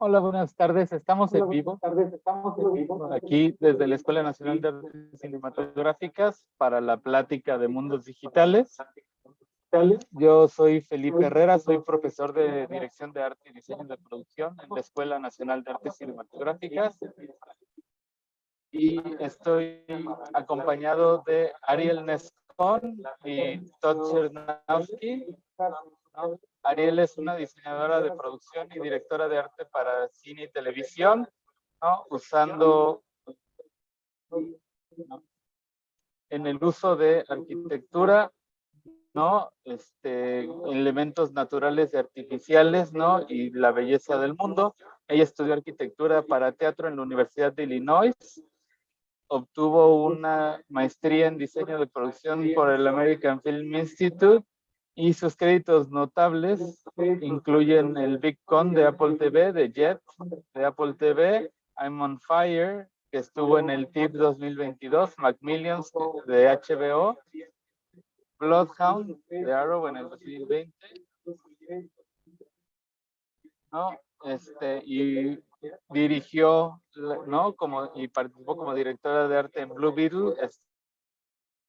Hola, buenas tardes. Estamos en vivo aquí desde la Escuela Nacional de Artes Cinematográficas para la plática de mundos digitales. Yo soy Felipe Herrera, soy profesor de Dirección de Arte y Diseño de Producción en la Escuela Nacional de Artes Cinematográficas y estoy acompañado de Ariel Nescon y Todd Chernowski. Ariel es una diseñadora de producción y directora de arte para cine y televisión, ¿no? Usando en el uso de arquitectura, ¿no? Elementos naturales y artificiales, ¿no? Y la belleza del mundo. Ella estudió arquitectura para teatro en la Universidad de Illinois. Obtuvo una maestría en diseño de producción por el American Film Institute y sus créditos notables incluyen el Big Con de Apple TV, de Jet de Apple TV, I'm on Fire, que estuvo en el TIFF 2022, Macmillions de HBO, Bloodhound de Arrow en el 2020, ¿no? Y dirigió, ¿no? Y participó como directora de arte en Blue Beetle,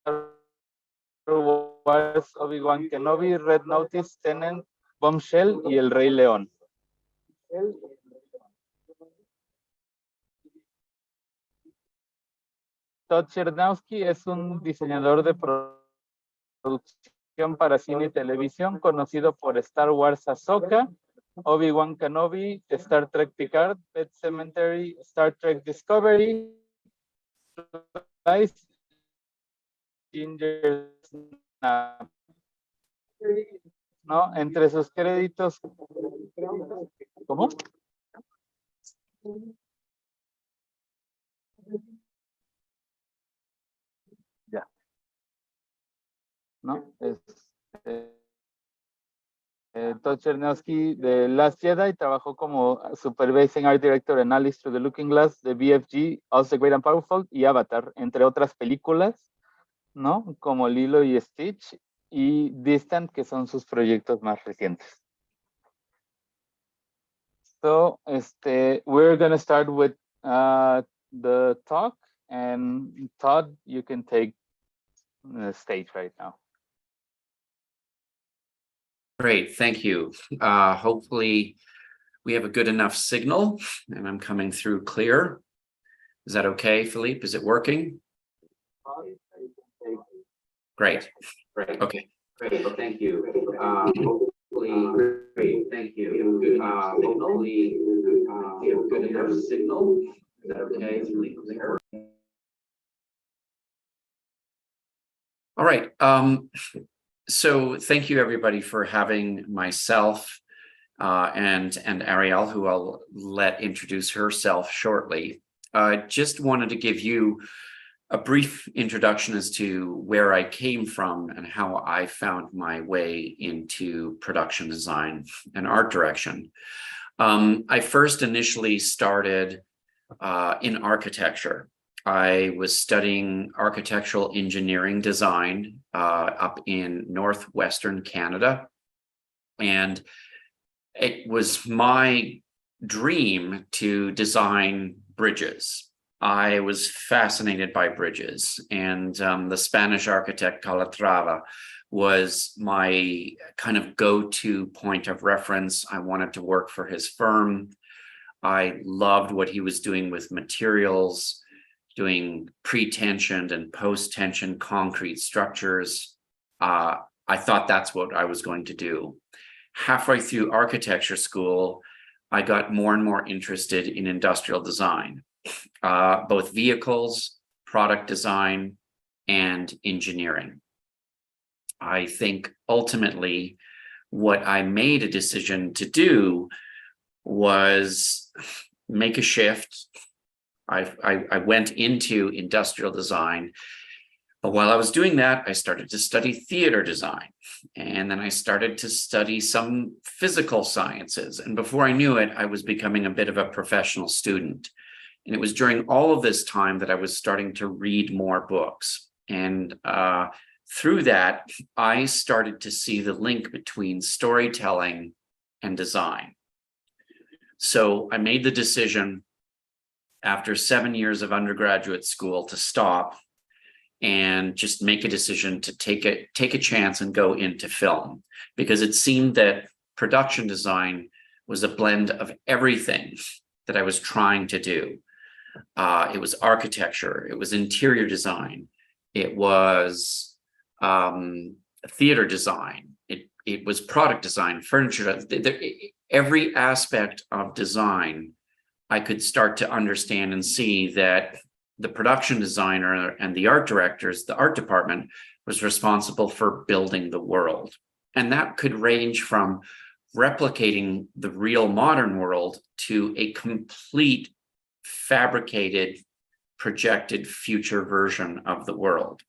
Star Wars, Obi-Wan Kenobi, Red Notice, Tenet, Bombshell y El Rey León. Todd Chernowski es un diseñador de producción para cine y televisión conocido por Star Wars Ahsoka, Obi-Wan Kenobi, Star Trek Picard, Pet Sematary, Star Trek Discovery, Ginger Snap, ¿no? Entre sus créditos. ¿Cómo? Ya. ¿No? Todd Chernowski de Last Jedi trabajó como Supervising Art Director en Alice Through the Looking Glass de BFG, Also Great and Powerful y Avatar, entre otras películas, ¿no? Como Lilo y Stitch y Distant, que son sus proyectos más recientes. So, we're going to start with the talk, and Todd, you can take the stage right now. Great, thank you. Hopefully we have a good enough signal and I'm coming through clear. Is that okay, Philippe? Is it working? Great. Okay. Great, well, thank you. Hopefully, great, thank you. Hopefully, we have a good enough signal. Is that okay, Philippe? All right. So thank you everybody for having myself and Ariel, who I'll let introduce herself shortly. Just wanted to give you a brief introduction as to where I came from and how I found my way into production design and art direction. I first initially started in architecture. I was studying architectural engineering design up in northwestern Canada. And it was my dream to design bridges. I was fascinated by bridges, and the Spanish architect Calatrava was my kind of go-to point of reference. I wanted to work for his firm. I loved what he was doing with materials, doing pre-tensioned and post-tensioned concrete structures. I thought that's what I was going to do. Halfway through architecture school, I got more and more interested in industrial design, both vehicles, product design, and engineering. I think ultimately what I made a decision to do was make a shift. I went into industrial design, but while I was doing that, I started to study theater design, and then I started to study some physical sciences. And before I knew it, I was becoming a bit of a professional student. And it was during all of this time that I was starting to read more books. And through that, I started to see the link between storytelling and design. So I made the decision after 7 years of undergraduate school to stop and just make a decision to take a chance and go into film, because it seemed that production design was a blend of everything that I was trying to do. It was architecture, it was interior design, it was theater design, it was product design, furniture, every aspect of design. I could start to understand and see that the production designer and the art directors, the art department, was responsible for building the world. And that could range from replicating the real modern world to a complete fabricated, projected future version of the world.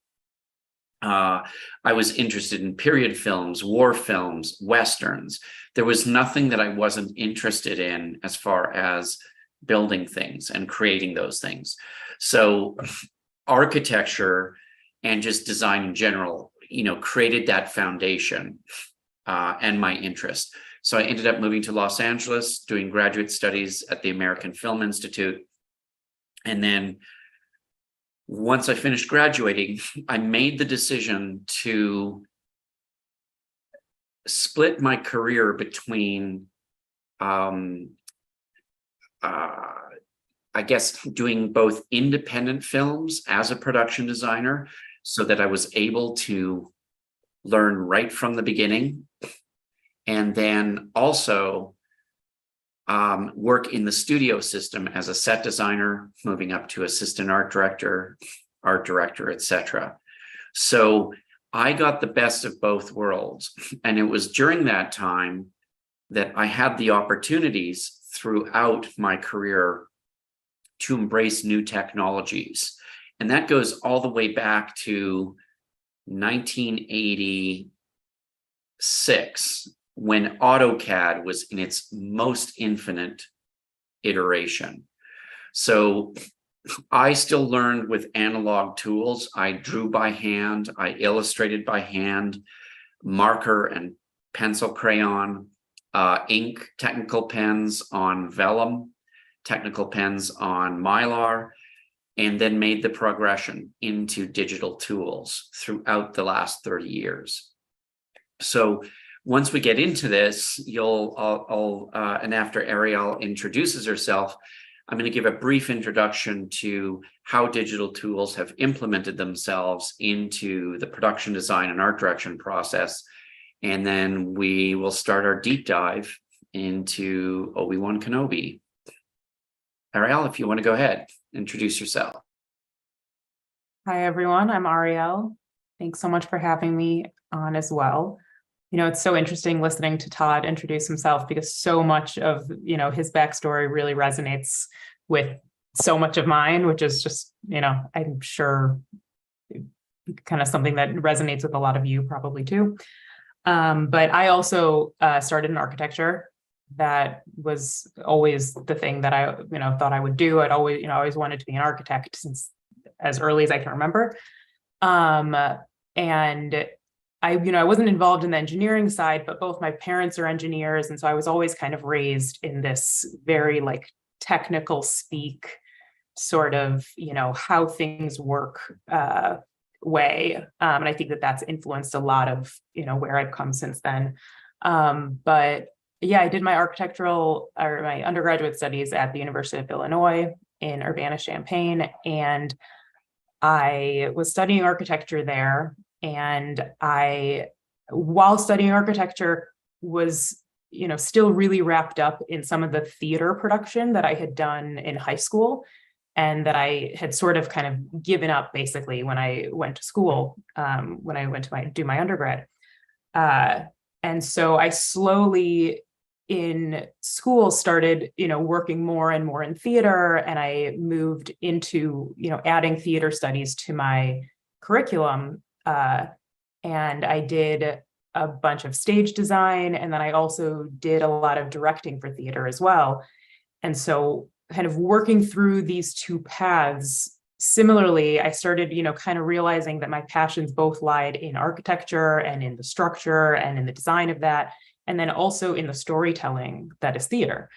I was interested in period films, war films, Westerns. There was nothing that I wasn't interested in as far as building things and creating those things. So architecture and just design in general, created that foundation and my interest. So I ended up moving to Los Angeles, doing graduate studies at the American Film Institute. And then once I finished graduating, I made the decision to split my career between I guess doing both independent films as a production designer, so that I was able to learn right from the beginning, and then also work in the studio system as a set designer, moving up to assistant art director, etc. So I got the best of both worlds. And it was during that time that I had the opportunities throughout my career to embrace new technologies. And that goes all the way back to 1986, when AutoCAD was in its most infinite iteration. So I still learned with analog tools. I drew by hand, I illustrated by hand, marker and pencil crayon, ink, technical pens on vellum, technical pens on Mylar, and then made the progression into digital tools throughout the last 30 years. So once we get into this, and after Ariel introduces herself, I'm going to give a brief introduction to how digital tools have implemented themselves into the production design and art direction process. And then we will start our deep dive into Obi-Wan Kenobi. Ariel, if you want to go ahead, introduce yourself. Hi, everyone. I'm Ariel. Thanks so much for having me on as well. It's so interesting listening to Todd introduce himself, because so much of, his backstory really resonates with so much of mine, which is just, I'm sure kind of something that resonates with a lot of you probably too. But I also started in architecture. That was always the thing that I, thought I would do. I'd always, always wanted to be an architect since as early as I can remember. And I wasn't involved in the engineering side, but both my parents are engineers. And so I was always kind of raised in this very technical speak sort of, how things work way. And I think that that's influenced a lot of, where I've come since then. But yeah, I did my my undergraduate studies at the University of Illinois in Urbana-Champaign. And I was studying architecture there. And while studying architecture, was, still really wrapped up in some of the theater production that I had done in high school, and that I had sort of kind of given up basically when I went to school, when I went to do my undergrad. And so I slowly in school started, working more and more in theater, and I moved into, adding theater studies to my curriculum. And I did a bunch of stage design, and then I also did a lot of directing for theater as well. And so kind of working through these two paths, similarly, I started, kind of realizing that my passions both lied in architecture and in the structure and in the design of that, and then also in the storytelling that is theater.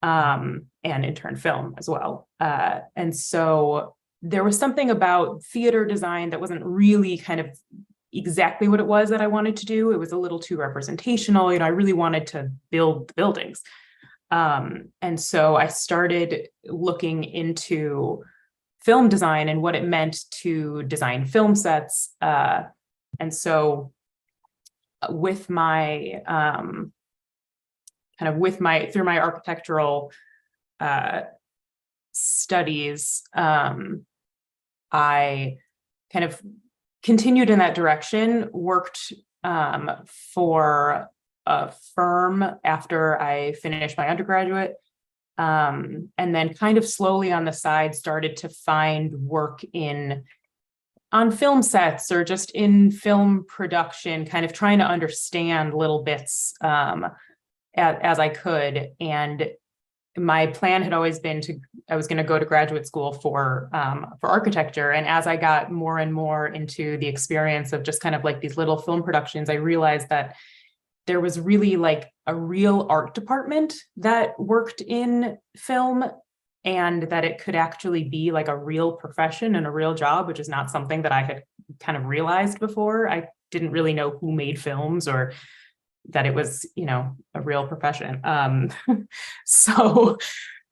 and in turn film as well. And so there was something about theater design that wasn't really kind of exactly what it was that I wanted to do. It was a little too representational. You know, I really wanted to build the buildings. And so I started looking into film design and what it meant to design film sets. And so with my, through my architectural studies, I kind of continued in that direction, worked for a firm after I finished my undergraduate, and then kind of slowly on the side started to find work on film sets or just in film production, kind of trying to understand little bits as I could. And my plan had always been I was going to go to graduate school for architecture. And as I got more and more into the experience of just kind of like these little film productions, I realized that there was really like a real art department that worked in film, and that it could actually be like a real profession and a real job, which is not something that I had kind of realized before. I didn't really know who made films or that it was, you know, a real profession. So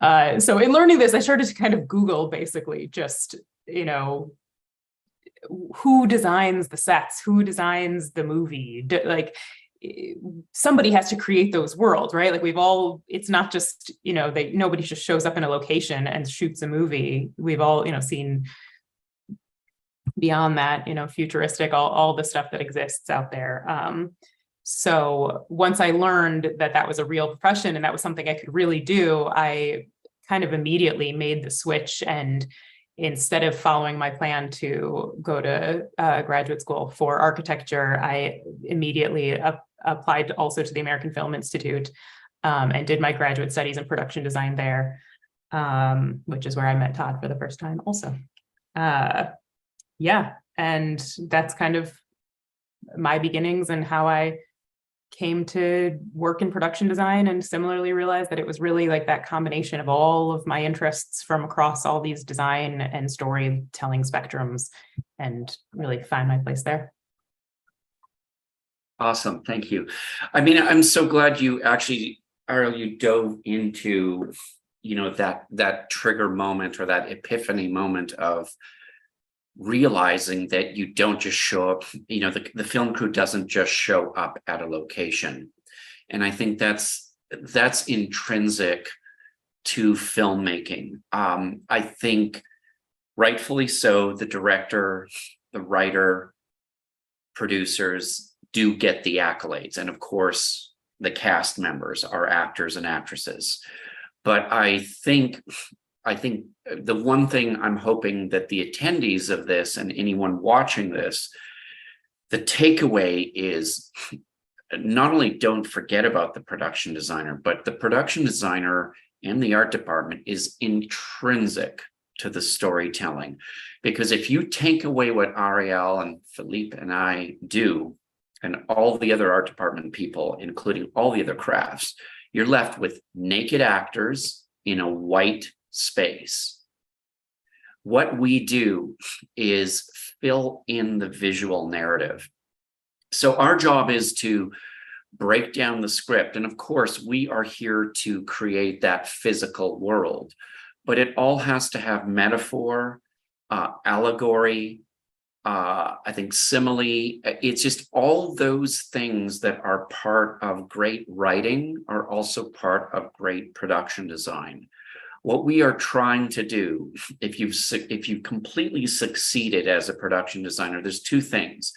in learning this, I started to kind of Google basically just, you know, who designs the sets, who designs the movie, like somebody has to create those worlds, right? Like it's not just, you know, nobody just shows up in a location and shoots a movie. We've all, you know, seen beyond that, you know, futuristic, all the stuff that exists out there. So once I learned that that was a real profession and that was something I could really do, I kind of immediately made the switch. And instead of following my plan to go to graduate school for architecture, I immediately applied also to the American Film Institute and did my graduate studies in production design there, which is where I met Todd for the first time also. Yeah, and that's kind of my beginnings and how I came to work in production design, and similarly realized that it was really like that combination of all of my interests from across all these design and storytelling spectrums, and really find my place there. Awesome, thank you. I mean, I'm so glad you actually, Ariel, you dove into, you know, that trigger moment or that epiphany moment of realizing that you don't just show up, you know, the film crew doesn't just show up at a location. And I think that's intrinsic to filmmaking. I think rightfully so, the director, the writer, producers do get the accolades. And of course, the cast members are actors and actresses. But I think the one thing I'm hoping that the attendees of this and anyone watching this, the takeaway is not only don't forget about the production designer, but the production designer and the art department is intrinsic to the storytelling. Because if you take away what Ariel and Philippe and I do, and all the other art department people, including all the other crafts, you're left with naked actors in a white space. What we do is fill in the visual narrative. So our job is to break down the script. And of course, we are here to create that physical world, but it all has to have metaphor, allegory, I think simile. It's just all those things that are part of great writing are also part of great production design. What we are trying to do, if you've completely succeeded as a production designer, there's two things.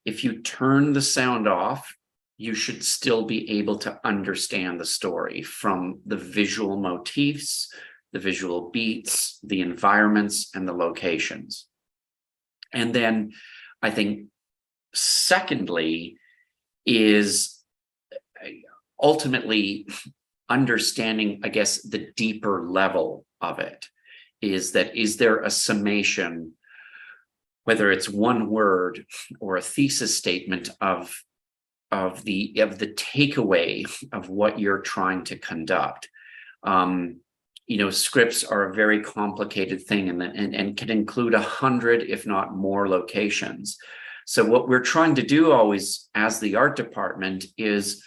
If you turn the sound off, you should still be able to understand the story from the visual motifs, the visual beats, the environments, and the locations. And then I think secondly is ultimately understanding, I guess, the deeper level of it is there a summation, whether it's one word or a thesis statement of the takeaway of what you're trying to conduct. Scripts are a very complicated thing and can include 100, if not more, locations. So what we're trying to do always as the art department is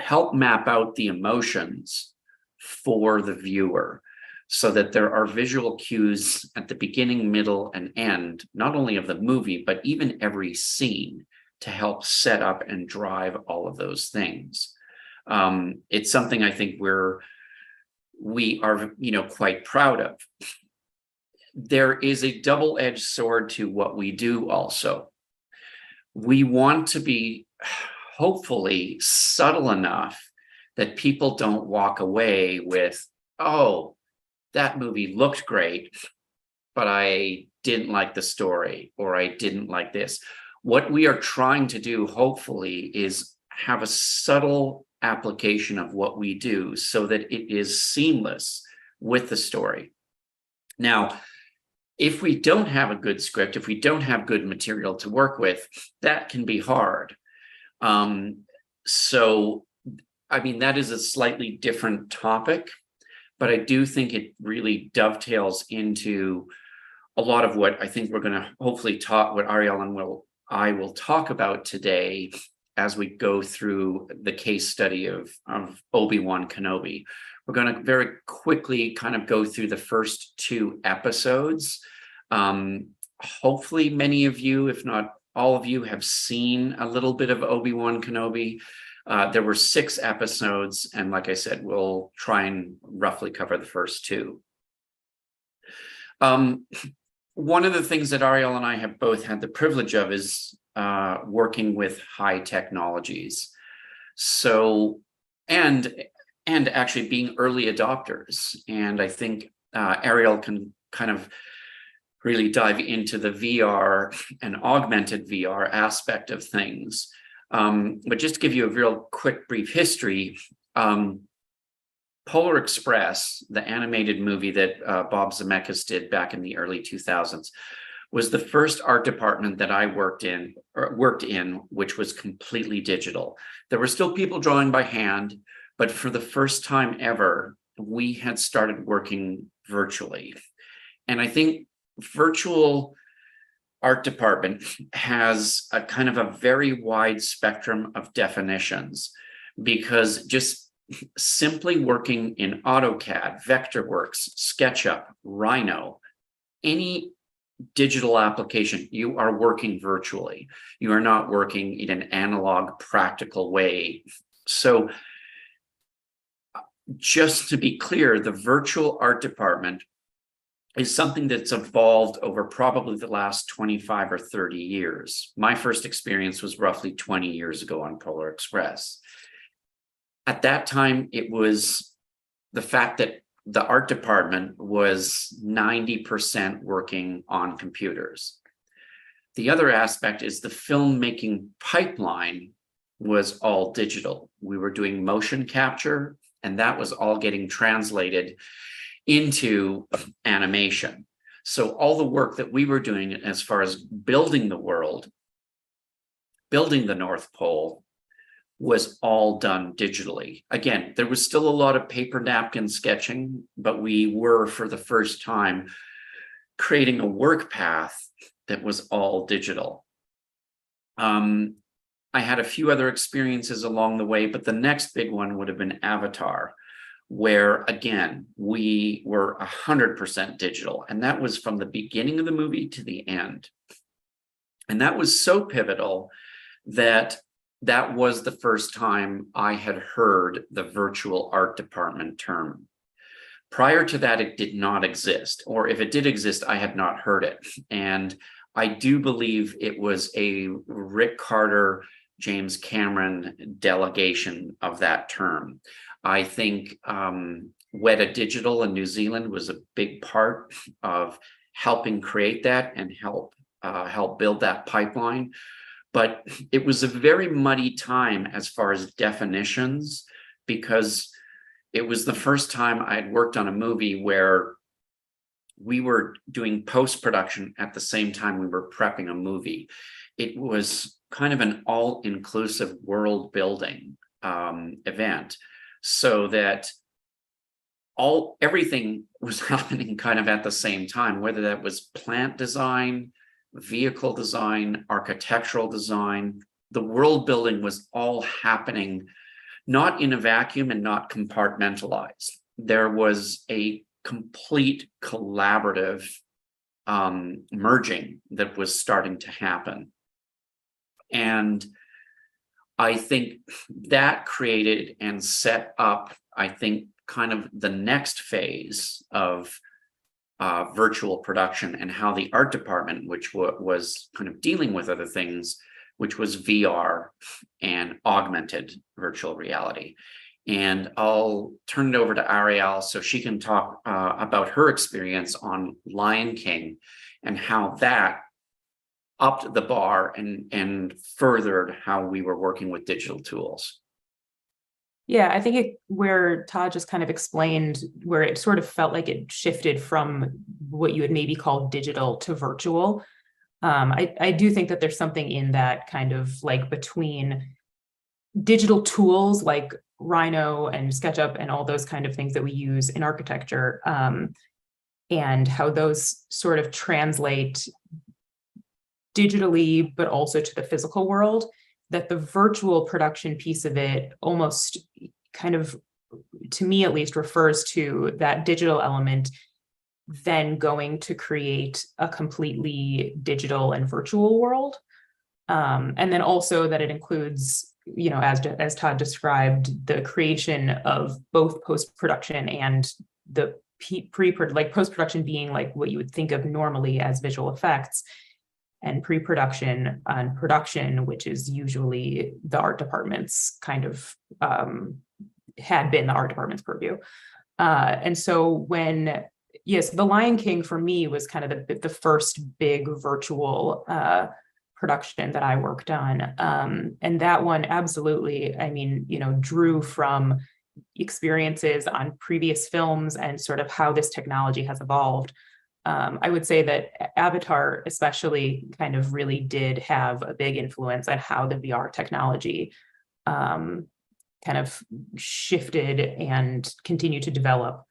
help map out the emotions for the viewer so that there are visual cues at the beginning, middle, and end, not only of the movie, but even every scene to help set up and drive all of those things. It's something I think we are quite proud of. There is a double-edged sword to what we do also. We want to be hopefully subtle enough that people don't walk away with, oh, that movie looked great, but I didn't like the story, or I didn't like this. What we are trying to do, hopefully, is have a subtle application of what we do so that it is seamless with the story. Now, if we don't have a good script, if we don't have good material to work with, that can be hard. That is a slightly different topic, but I do think it really dovetails into a lot of what I think we're going to hopefully talk, what Ariel and I will talk about today as we go through the case study of Obi-Wan Kenobi. We're going to very quickly kind of go through the first 2 episodes. Hopefully many of you, if not all of you, have seen a little bit of Obi-Wan Kenobi. There were 6 episodes, and like I said, we'll try and roughly cover the first 2. One of the things that Ariel and I have both had the privilege of is working with high technologies. So, and actually being early adopters. And I think Ariel can kind of really dive into the VR and augmented VR aspect of things. But just to give you a real quick, brief history, Polar Express, the animated movie that Bob Zemeckis did back in the early 2000s, was the first art department that I worked in, which was completely digital. There were still people drawing by hand, but for the first time ever, we had started working virtually. And I think virtual art department has a kind of a very wide spectrum of definitions, because just simply working in AutoCAD, Vectorworks, SketchUp, Rhino, any digital application, you are working virtually. You are not working in an analog, practical way. So just to be clear, the virtual art department is something that's evolved over probably the last 25 or 30 years. My first experience was roughly 20 years ago on Polar Express. At that time, it was the fact that the art department was 90% working on computers. The other aspect is the filmmaking pipeline was all digital. We were doing motion capture, and that was all getting translated into animation. So all the work that we were doing as far as building the world, building the North Pole, was all done digitally. Again, there was still a lot of paper napkin sketching, but we were, for the first time, creating a work path that was all digital. I had a few other experiences along the way, but the next big one would have been Avatar, where, again, we were 100% digital. And that was from the beginning of the movie to the end. And that was so pivotal that that was the first time I had heard the virtual art department term. Prior to that, it did not exist, or if it did exist, I had not heard it. And I do believe it was a Rick Carter, James Cameron delegation of that term. I think Weta Digital in New Zealand was a big part of helping create that and help build that pipeline. But it was a very muddy time as far as definitions, because it was the first time I had worked on a movie where we were doing post-production at the same time we were prepping a movie. It was kind of an all-inclusive world building event, so that everything was happening kind of at the same time, whether that was plant design, vehicle design, architectural design. The world building was all happening, not in a vacuum and not compartmentalized. There was a complete collaborative merging that was starting to happen. And I think that created and set up, I think, kind of the next phase of virtual production, and how the art department, which was kind of dealing with other things, which was VR and augmented virtual reality. And I'll turn it over to Ariel so she can talk about her experience on Lion King and how that upped the bar and furthered how we were working with digital tools. Yeah, I think where Todd just kind of explained, where it sort of felt like it shifted from what you would maybe call digital to virtual. I do think that there's something in that kind of like between digital tools like Rhino and SketchUp and all those kind of things that we use in architecture, and how those sort of translate digitally, but also to the physical world, that the virtual production piece of it almost kind of, to me at least, refers to that digital element then going to create a completely digital and virtual world. And then also that it includes, you know, as Todd described, the creation of both post-production and the post-production being like what you would think of normally as visual effects, and pre-production and production, which is usually the art department's kind of had been the art department's purview. And so when, yes, The Lion King for me was kind of the first big virtual production that I worked on. And that one absolutely, I mean, you know, drew from experiences on previous films and sort of how this technology has evolved. I would say that Avatar especially kind of really did have a big influence on how the VR technology kind of shifted and continued to develop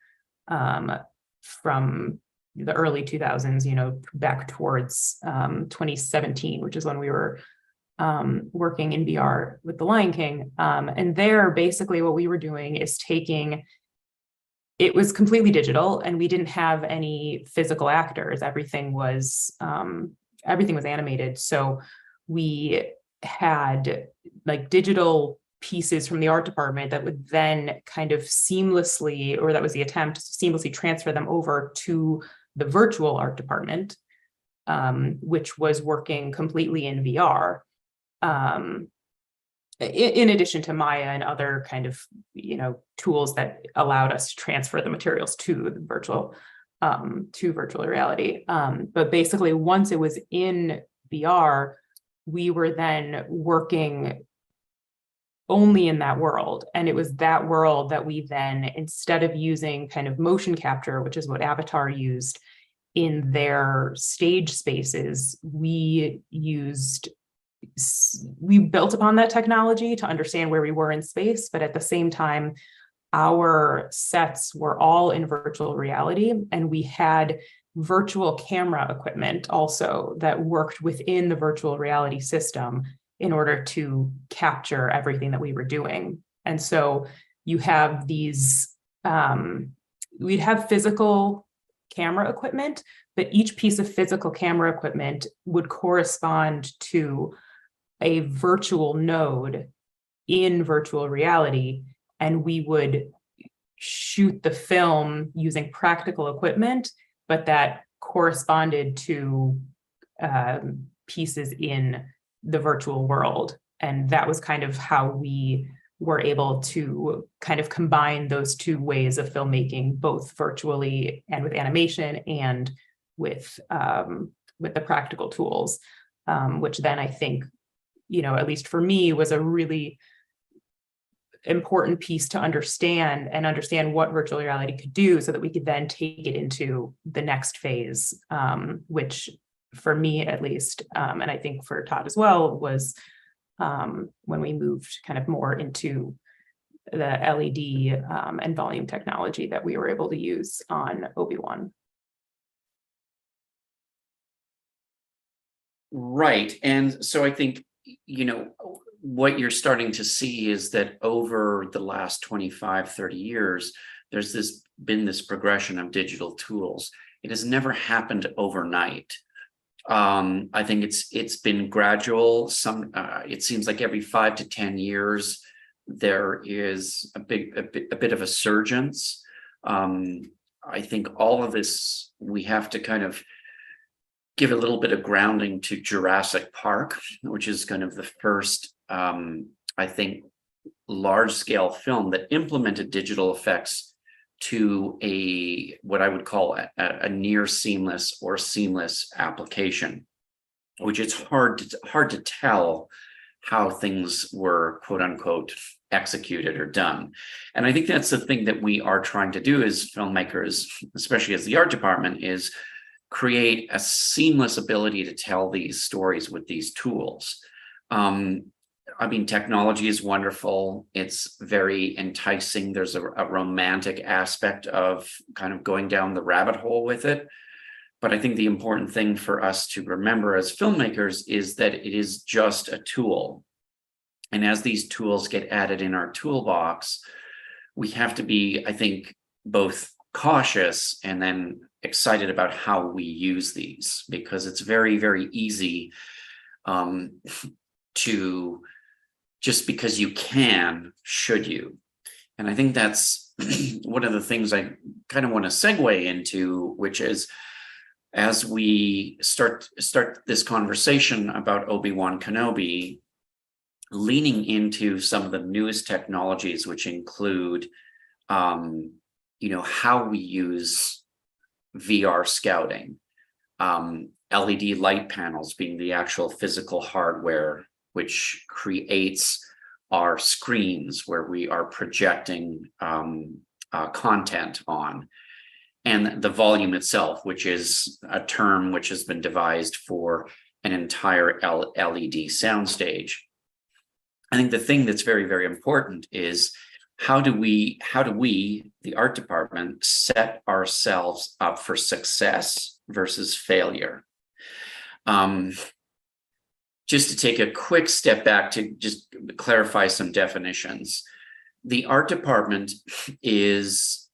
from the early 2000s, you know, back towards 2017, which is when we were working in VR with The Lion King. And there, basically what we were doing is it was completely digital, and we didn't have any physical actors. Everything was animated. So we had like digital pieces from the art department that would then kind of seamlessly, or that was the attempt to seamlessly transfer them over to the virtual art department, which was working completely in VR. In addition to Maya and other kind of, you know, tools that allowed us to transfer the materials to the virtual reality. But basically, once it was in VR, we were then working only in that world. And it was that world that we then, instead of using kind of motion capture, which is what Avatar used in their stage spaces, we built upon that technology to understand where we were in space, but at the same time, our sets were all in virtual reality, and we had virtual camera equipment also that worked within the virtual reality system in order to capture everything that we were doing. And so you have these, we'd have physical camera equipment, but each piece of physical camera equipment would correspond to a virtual node in virtual reality, and we would shoot the film using practical equipment, but that corresponded to pieces in the virtual world. And that was kind of how we were able to kind of combine those two ways of filmmaking, both virtually and with animation and with the practical tools, which then I think, you know, at least for me, was a really important piece to understand what virtual reality could do, so that we could then take it into the next phase, which for me at least, and I think for Todd as well, was when we moved kind of more into the LED and volume technology that we were able to use on Obi-Wan. Right. And so I think, what you're starting to see is that over the last 25, 30 years, there's been this progression of digital tools. It has never happened overnight. I think it's been gradual. It seems like every 5 to 10 years, there is a bit of a surgence. I think all of this, we have to kind of give a little bit of grounding to Jurassic Park, which is kind of the first, I think, large-scale film that implemented digital effects to what I would call a near seamless or seamless application, which it's hard to tell how things were, quote unquote, executed or done. And I think that's the thing that we are trying to do as filmmakers, especially as the art department, is create a seamless ability to tell these stories with these tools. Technology is wonderful. It's very enticing. There's a romantic aspect of kind of going down the rabbit hole with it. But I think the important thing for us to remember as filmmakers is that it is just a tool. And as these tools get added in our toolbox, we have to be, I think, both cautious and then excited about how we use these, because it's very, very easy to just because you can, should you? And I think that's one of the things I kind of want to segue into, which is as we start this conversation about Obi-Wan Kenobi, leaning into some of the newest technologies, which include, how we use VR scouting, LED light panels being the actual physical hardware, which creates our screens where we are projecting content on, and the volume itself, which is a term which has been devised for an entire LED soundstage. I think the thing that's very, very important is how do we, the art department, set ourselves up for success versus failure? Just to take a quick step back to just clarify some definitions. The art department has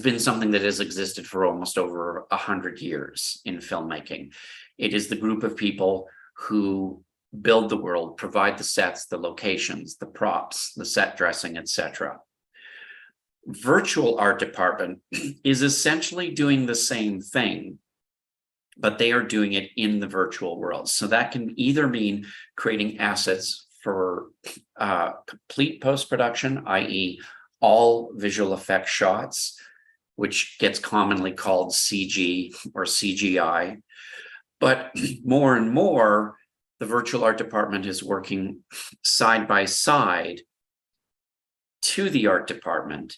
been something that has existed for almost over 100 years in filmmaking. It is the group of people who build the world, provide the sets, the locations, the props, the set dressing, etc. Virtual art department is essentially doing the same thing, but they are doing it in the virtual world. So that can either mean creating assets for complete post-production, i.e. all visual effect shots, which gets commonly called CG or CGI. But more and more, the virtual art department is working side by side to the art department,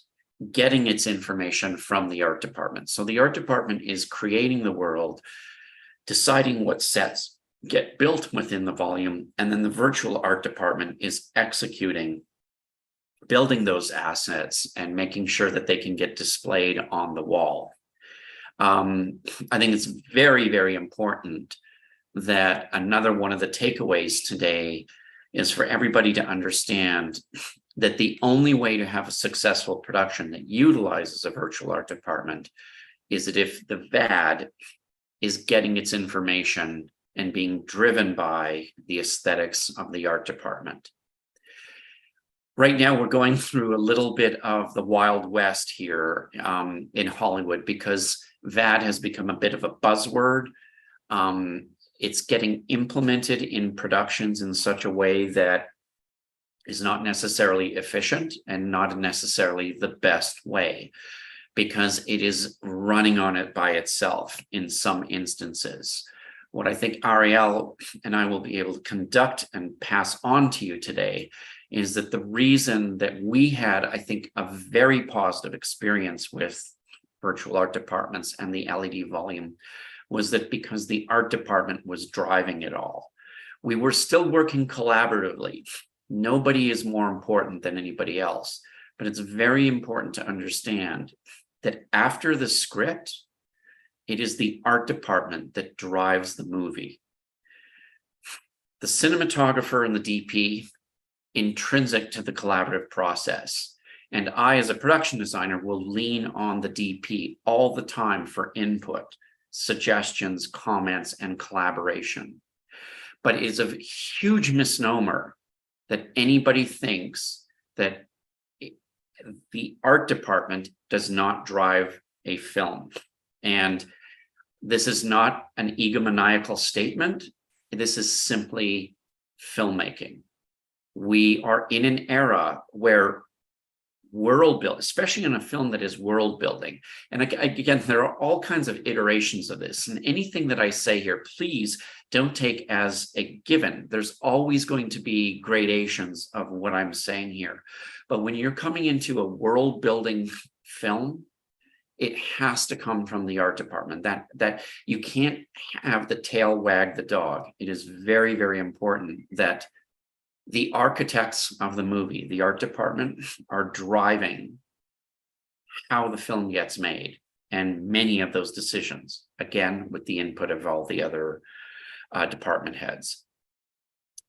getting its information from the art department. So the art department is creating the world, deciding what sets get built within the volume, and then the virtual art department is executing, building those assets and making sure that they can get displayed on the wall. I think it's very, very important that another one of the takeaways today is for everybody to understand that the only way to have a successful production that utilizes a virtual art department is that if the VAD is getting its information and being driven by the aesthetics of the art department. Right now, we're going through a little bit of the Wild West here in Hollywood because VAD has become a bit of a buzzword. It's getting implemented in productions in such a way that is not necessarily efficient and not necessarily the best way, because it is running on it by itself in some instances. What I think Ariel and I will be able to conduct and pass on to you today is that the reason that we had, I think, a very positive experience with virtual art departments and the LED volume was that because the art department was driving it all. We were still working collaboratively Nobody is more important than anybody else, but it's very important to understand that after the script, it is the art department that drives the movie. The cinematographer and the DP, intrinsic to the collaborative process. And I, as a production designer, will lean on the DP all the time for input, suggestions, comments, and collaboration. But it is a huge misnomer that anybody thinks that the art department does not drive a film. And this is not an egomaniacal statement. This is simply filmmaking. We are in an era where world building, especially in a film that is world building. And again, there are all kinds of iterations of this. And anything that I say here, please don't take as a given. There's always going to be gradations of what I'm saying here. But when you're coming into a world building film, it has to come from the art department. That you can't have the tail wag the dog. It is very, very important that the architects of the movie, the art department, are driving how the film gets made, and many of those decisions, again, with the input of all the other department heads.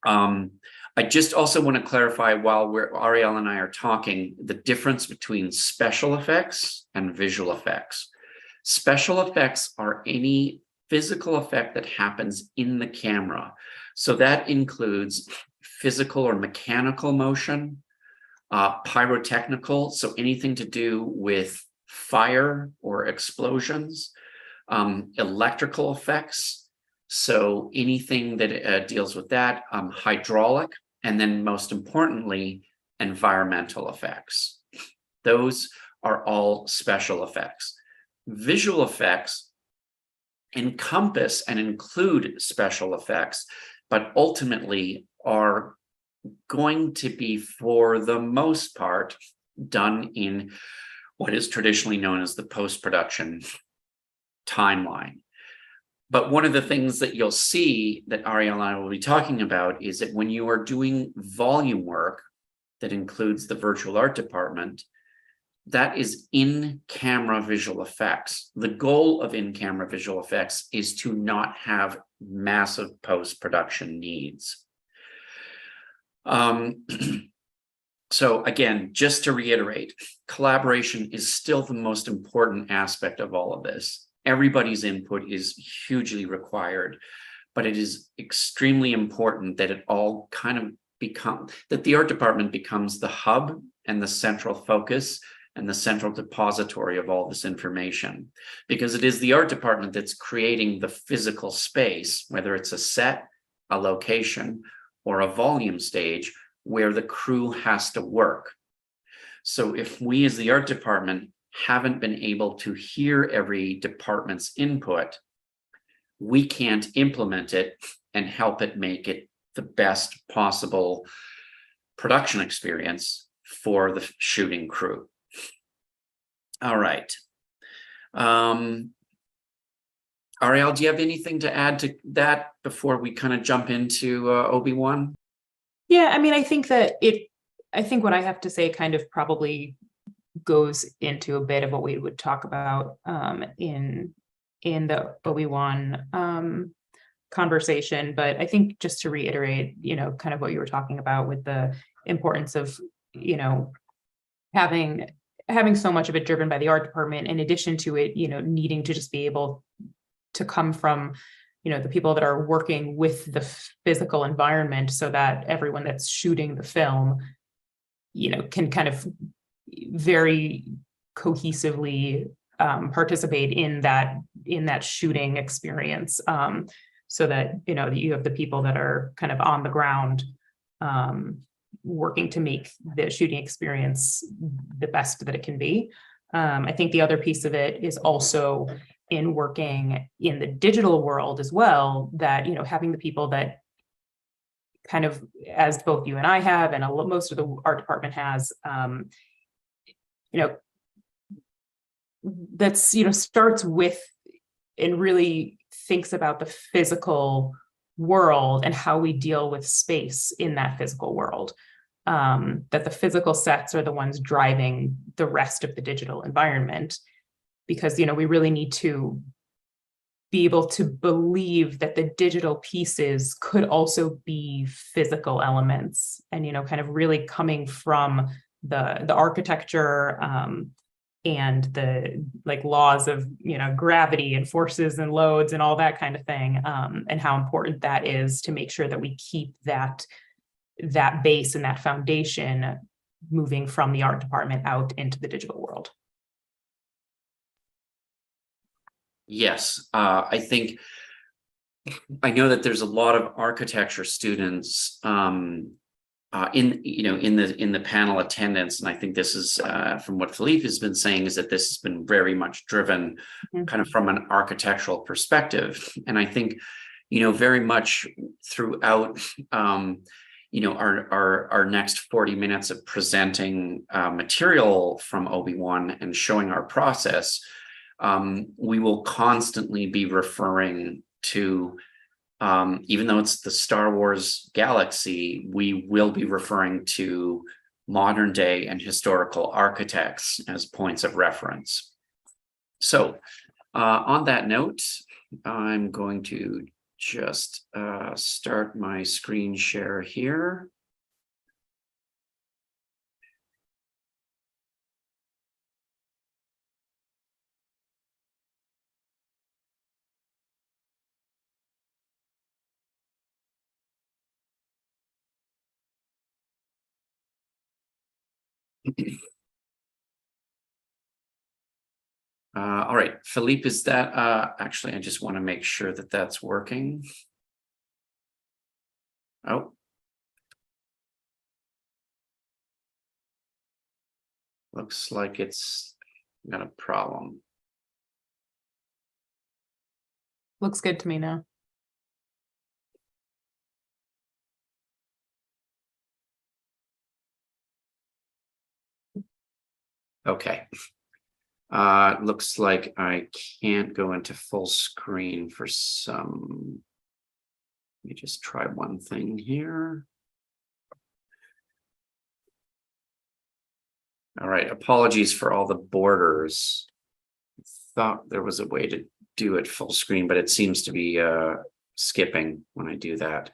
I just also want to clarify, while Ariel and I are talking, the difference between special effects and visual effects. Special effects are any physical effect that happens in the camera. So that includes physical or mechanical motion, pyrotechnical, so anything to do with fire or explosions, electrical effects, so anything that deals with that, hydraulic, and then most importantly, environmental effects. Those are all special effects. Visual effects encompass and include special effects, but ultimately are going to be, for the most part, done in what is traditionally known as the post-production timeline. But one of the things that you'll see that Ariel and I will be talking about is that when you are doing volume work that includes the virtual art department, that is in-camera visual effects. The goal of in-camera visual effects is to not have massive post-production needs. So again, just to reiterate, collaboration is still the most important aspect of all of this. Everybody's input is hugely required, but it is extremely important that it all kind of that the art department becomes the hub and the central focus and the central depository of all this information, because it is the art department that's creating the physical space, whether it's a set, a location, or a volume stage where the crew has to work. So if we as the art department haven't been able to hear every department's input, we can't implement it and help it make it the best possible production experience for the shooting crew. All right. Ariel, do you have anything to add to that before we kind of jump into Obi-Wan? Yeah, I mean, I think what I have to say kind of probably goes into a bit of what we would talk about in the Obi-Wan conversation. But I think just to reiterate, kind of what you were talking about with the importance of, having so much of it driven by the art department, in addition to it, needing to just be able to come from, the people that are working with the physical environment, so that everyone that's shooting the film, can kind of very cohesively participate in that shooting experience, so that you have the people that are kind of on the ground working to make the shooting experience the best that it can be. I think the other piece of it is also in working in the digital world as well, that having the people that kind of, as both you and I have, and most of the art department has, that's starts with and really thinks about the physical world and how we deal with space in that physical world. That the physical sets are the ones driving the rest of the digital environment, because, you know, we really need to be able to believe that the digital pieces could also be physical elements, and, you know, kind of really coming from the architecture and the like laws of, you know, gravity and forces and loads and all that kind of thing, and how important that is to make sure that we keep that base and that foundation moving from the art department out into the digital world. Yes, I think I know that there's a lot of architecture students in the panel attendance, and I think this is from what Philippe has been saying, is that this has been very much driven kind of from an architectural perspective, and I think, you know, very much throughout you know, our next 40 minutes of presenting material from Obi-Wan and showing our process, we will constantly be referring to, even though it's the Star Wars galaxy, we will be referring to modern day and historical architects as points of reference. So on that note, I'm going to just start my screen share here. All right, Philippe, is that actually, I just want to make sure that that's working. Oh. Looks like it's got a problem. Looks good to me now. Okay. Looks like I can't go into full screen for some. Let me just try one thing here. All right, apologies for all the borders. I thought there was a way to do it full screen, but it seems to be skipping when I do that.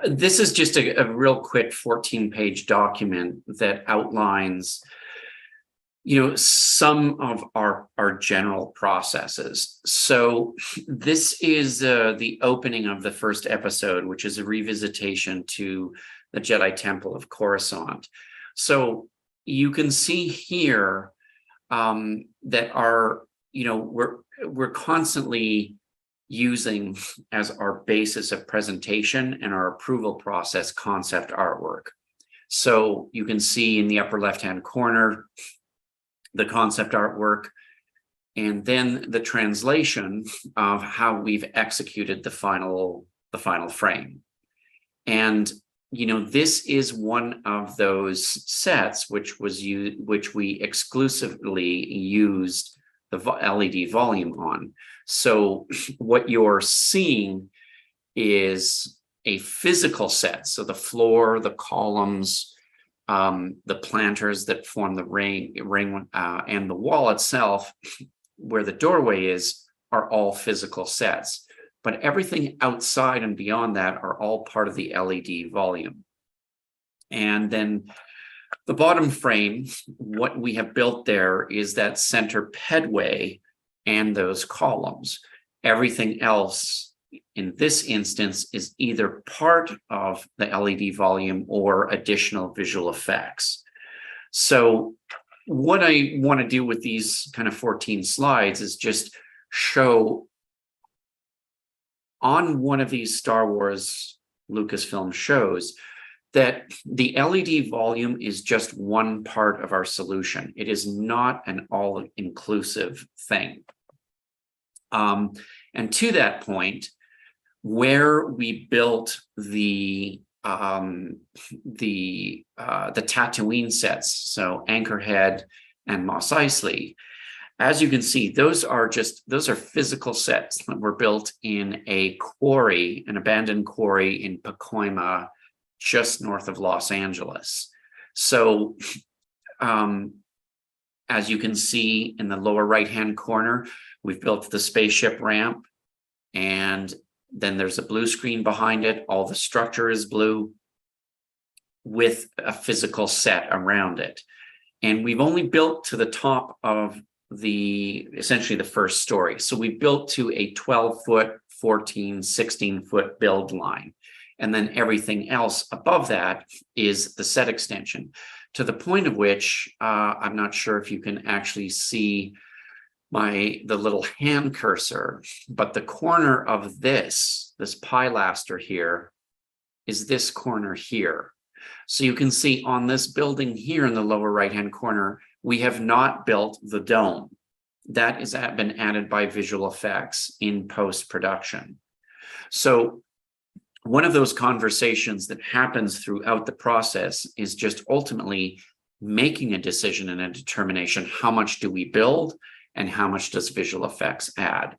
This is just a real quick 14-page document that outlines, you know, some of our general processes. So this is the opening of the first episode, which is a revisitation to the Jedi Temple of Coruscant. So you can see here that we're constantly using as our basis of presentation and our approval process concept artwork. So you can see in the upper left-hand corner the concept artwork, and then the translation of how we've executed the final frame. And you know, this is one of those sets which we exclusively used the LED volume on. So what you're seeing is a physical set. So the floor, the columns, the planters that form the ring, and the wall itself, where the doorway is, are all physical sets. But everything outside and beyond that are all part of the LED volume. And then the bottom frame, what we have built there is that center pedway and those columns. Everything else in this instance is either part of the LED volume or additional visual effects. So what I want to do with these kind of 14 slides is just show on one of these Star Wars Lucasfilm shows that the LED volume is just one part of our solution. It is not an all-inclusive thing. And to that point, where we built the Tatooine sets, so Anchorhead and Mos Eisley, As you can see, those are physical sets that were built in a quarry, an abandoned quarry in Pacoima, just north of Los Angeles. So as you can see in the lower right-hand corner, we've built the spaceship ramp, and then there's a blue screen behind it. All the structure is blue with a physical set around it. And we've only built to the top of essentially the first story. So we built to a 12-foot, 14, 16-foot build line. And then everything else above that is the set extension, to the point of which I'm not sure if you can actually see the little hand cursor, but the corner of this pilaster here is this corner here. So you can see on this building here in the lower right-hand corner, we have not built the dome. That has been added by visual effects in post-production. So one of those conversations that happens throughout the process is just ultimately making a decision and a determination. How much do we build and how much does visual effects add?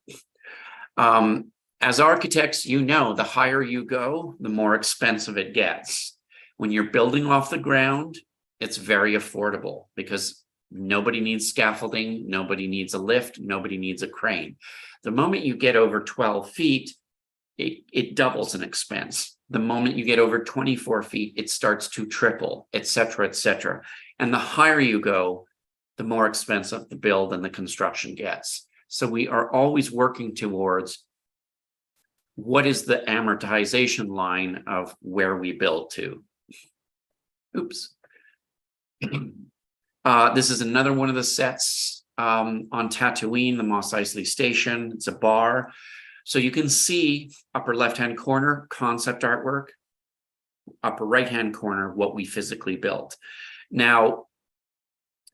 As architects, you know, the higher you go, the more expensive it gets. When you're building off the ground, it's very affordable because nobody needs scaffolding, nobody needs a lift, nobody needs a crane. The moment you get over 12 feet, it doubles in expense. The moment you get over 24 feet, it starts to triple, et cetera, et cetera. And the higher you go, the more expensive the build and the construction gets. So we are always working towards what is the amortization line of where we build to. Oops. This is another one of the sets on Tatooine, the Mos Eisley Station. It's a bar. So you can see upper left-hand corner, concept artwork, upper right-hand corner, what we physically built. Now,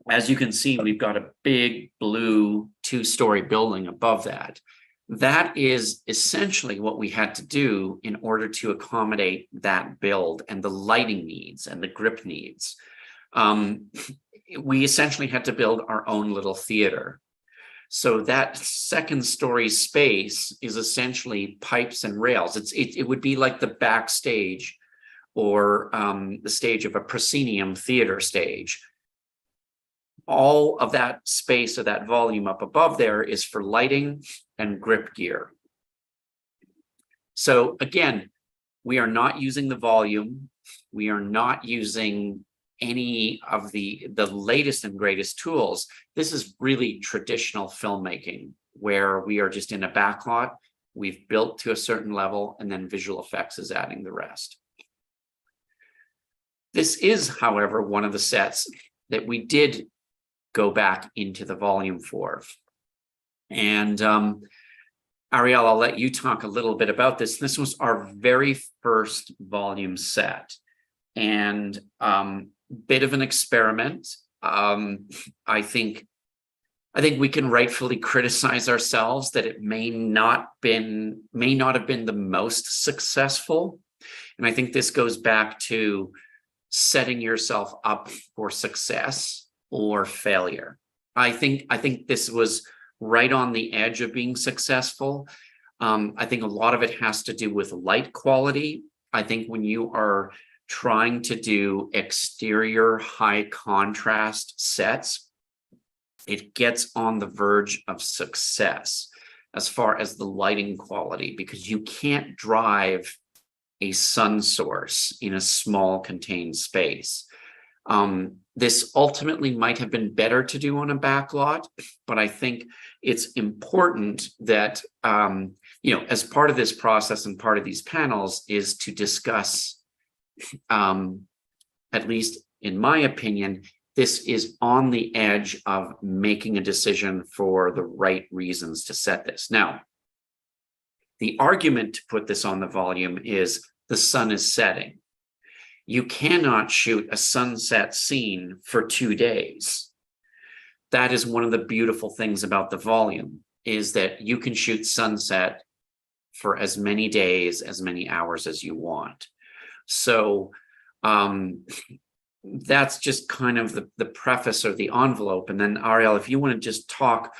as you can see, we've got a big blue 2-story building above that. That is essentially what we had to do in order to accommodate that build and the lighting needs and the grip needs. We essentially had to build our own little theater. So that second story space is essentially pipes and rails. It would be like the backstage or the stage of a proscenium theater stage. All of that space or that volume up above there is for lighting and grip gear. So again, we are not using the volume. We are not using any of the latest and greatest tools. This is really traditional filmmaking where we are just in a backlot. We've built to a certain level and then visual effects is adding the rest. This is, however, one of the sets that we did go back into the volume for. And Ariel, I'll let you talk a little bit about this. This was our very first volume set and bit of an experiment. I think we can rightfully criticize ourselves that it may not have been the most successful. And I think this goes back to setting yourself up for success or failure. I think this was right on the edge of being successful. I think a lot of it has to do with light quality. I think when you are trying to do exterior high contrast sets, it gets on the verge of success as far as the lighting quality, because you can't drive a sun source in a small contained space. This ultimately might have been better to do on a backlot, but I think it's important that, as part of this process and part of these panels is to discuss, at least in my opinion, this is on the edge of making a decision for the right reasons to set this. Now, the argument to put this on the volume is the sun is setting. You cannot shoot a sunset scene for 2 days. That is one of the beautiful things about the volume, is that you can shoot sunset for as many days, as many hours as you want. So that's just kind of the preface or the envelope. And then Ariel, if you want to just talk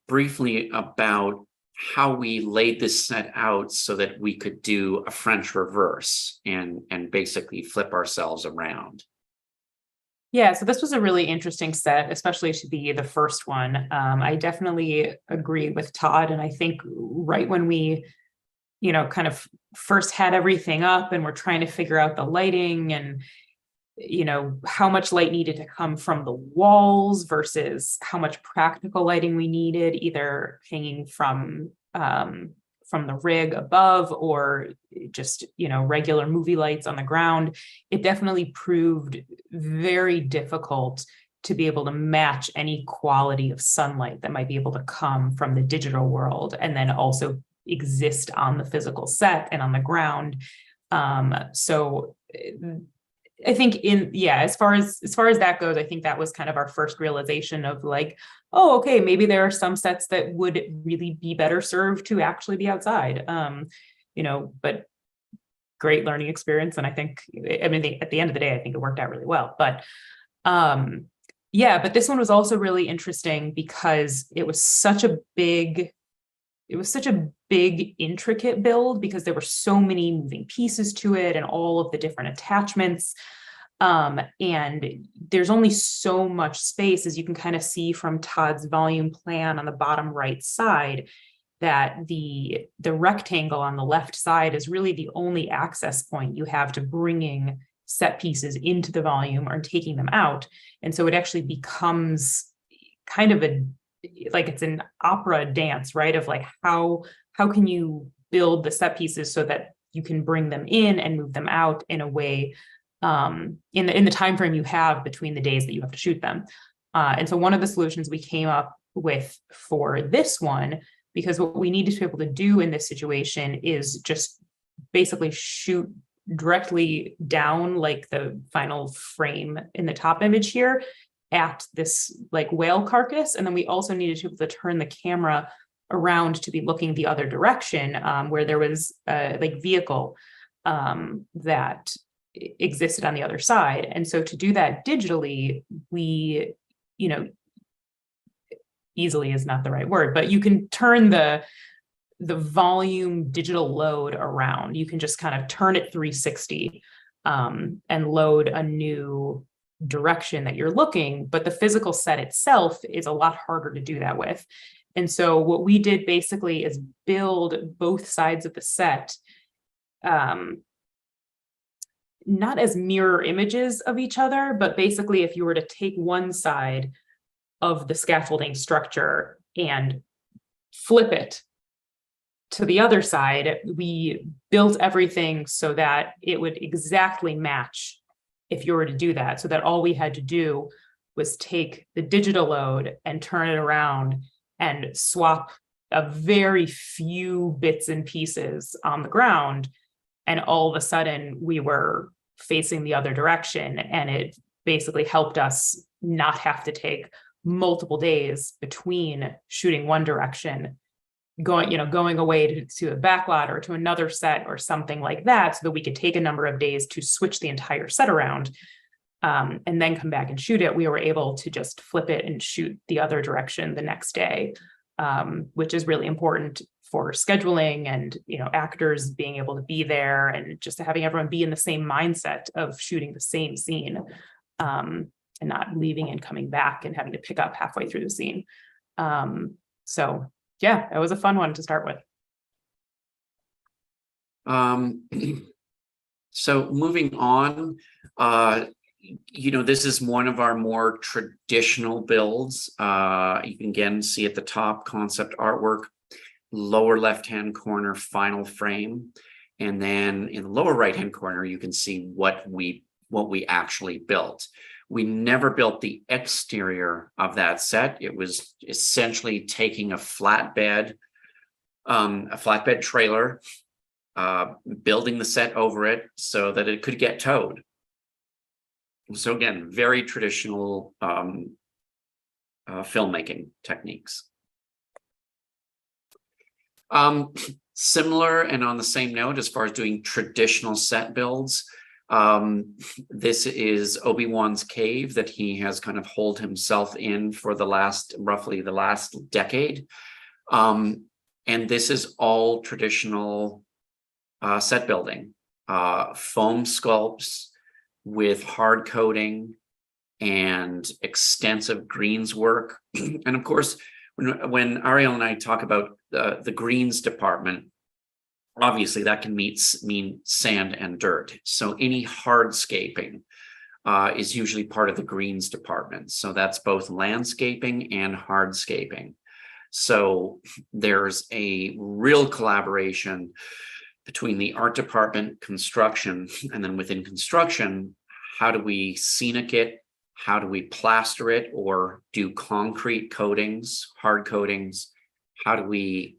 briefly about how we laid this set out so that we could do a French reverse and basically flip ourselves around. Yeah, so this was a really interesting set, especially to be the first one. I definitely agree with Todd. And I think right when we, kind of first had everything up and we're trying to figure out the lighting and, how much light needed to come from the walls versus how much practical lighting we needed, either hanging from the rig above or just, regular movie lights on the ground, it definitely proved very difficult to be able to match any quality of sunlight that might be able to come from the digital world and then also exist on the physical set and on the ground. So I think as far as that goes, I think that was kind of our first realization of like, oh, okay, maybe there are some sets that would really be better served to actually be outside. But great learning experience. And I think, at the end of the day, I think it worked out really well. But but this one was also really interesting because it was such a big, intricate build because there were so many moving pieces to it and all of the different attachments. And there's only so much space, as you can kind of see from Todd's volume plan on the bottom right side, that the rectangle on the left side is really the only access point you have to bringing set pieces into the volume or taking them out. And so it actually becomes kind of it's an opera dance, right? Of like, how can you build the set pieces so that you can bring them in and move them out in a way, in the time frame you have between the days that you have to shoot them. And so one of the solutions we came up with for this one, because what we needed to be able to do in this situation is just basically shoot directly down like the final frame in the top image here at this like whale carcass. And then we also needed to be able to turn the camera around to be looking the other direction, where there was a vehicle that existed on the other side. And so to do that digitally, we, easily is not the right word, but you can turn the volume digital load around. You can just kind of turn it 360 and load a new direction that you're looking, but the physical set itself is a lot harder to do that with. And so what we did basically is build both sides of the set, not as mirror images of each other, but basically if you were to take one side of the scaffolding structure and flip it to the other side, we built everything so that it would exactly match if you were to do that, so that all we had to do was take the digital load and turn it around and swap a very few bits and pieces on the ground. And all of a sudden we were facing the other direction. And it basically helped us not have to take multiple days between shooting one direction, going away to a backlot or to another set or something like that, so that we could take a number of days to switch the entire set around and then come back and shoot it. We were able to just flip it and shoot the other direction the next day, which is really important for scheduling and, actors being able to be there and just having everyone be in the same mindset of shooting the same scene, and not leaving and coming back and having to pick up halfway through the scene. So yeah, it was a fun one to start with. So moving on, this is one of our more traditional builds. You can again see at the top concept artwork, lower left-hand corner, final frame. And then in the lower right-hand corner, you can see what we actually built. We never built the exterior of that set. It was essentially taking a flatbed trailer, building the set over it so that it could get towed. So again, very traditional filmmaking techniques. Similar and on the same note, as far as doing traditional set builds, This is Obi-Wan's cave that he has kind of holed himself in for roughly the last decade. And this is all traditional set building, foam sculpts with hard coating and extensive greens work. And of course, when Ariel and I talk about the greens department, obviously that can mean sand and dirt. So any hardscaping is usually part of the greens department. So that's both landscaping and hardscaping. So there's a real collaboration between the art department, construction, and then within construction, how do we scenic it? How do we plaster it or do concrete coatings, hard coatings? How do we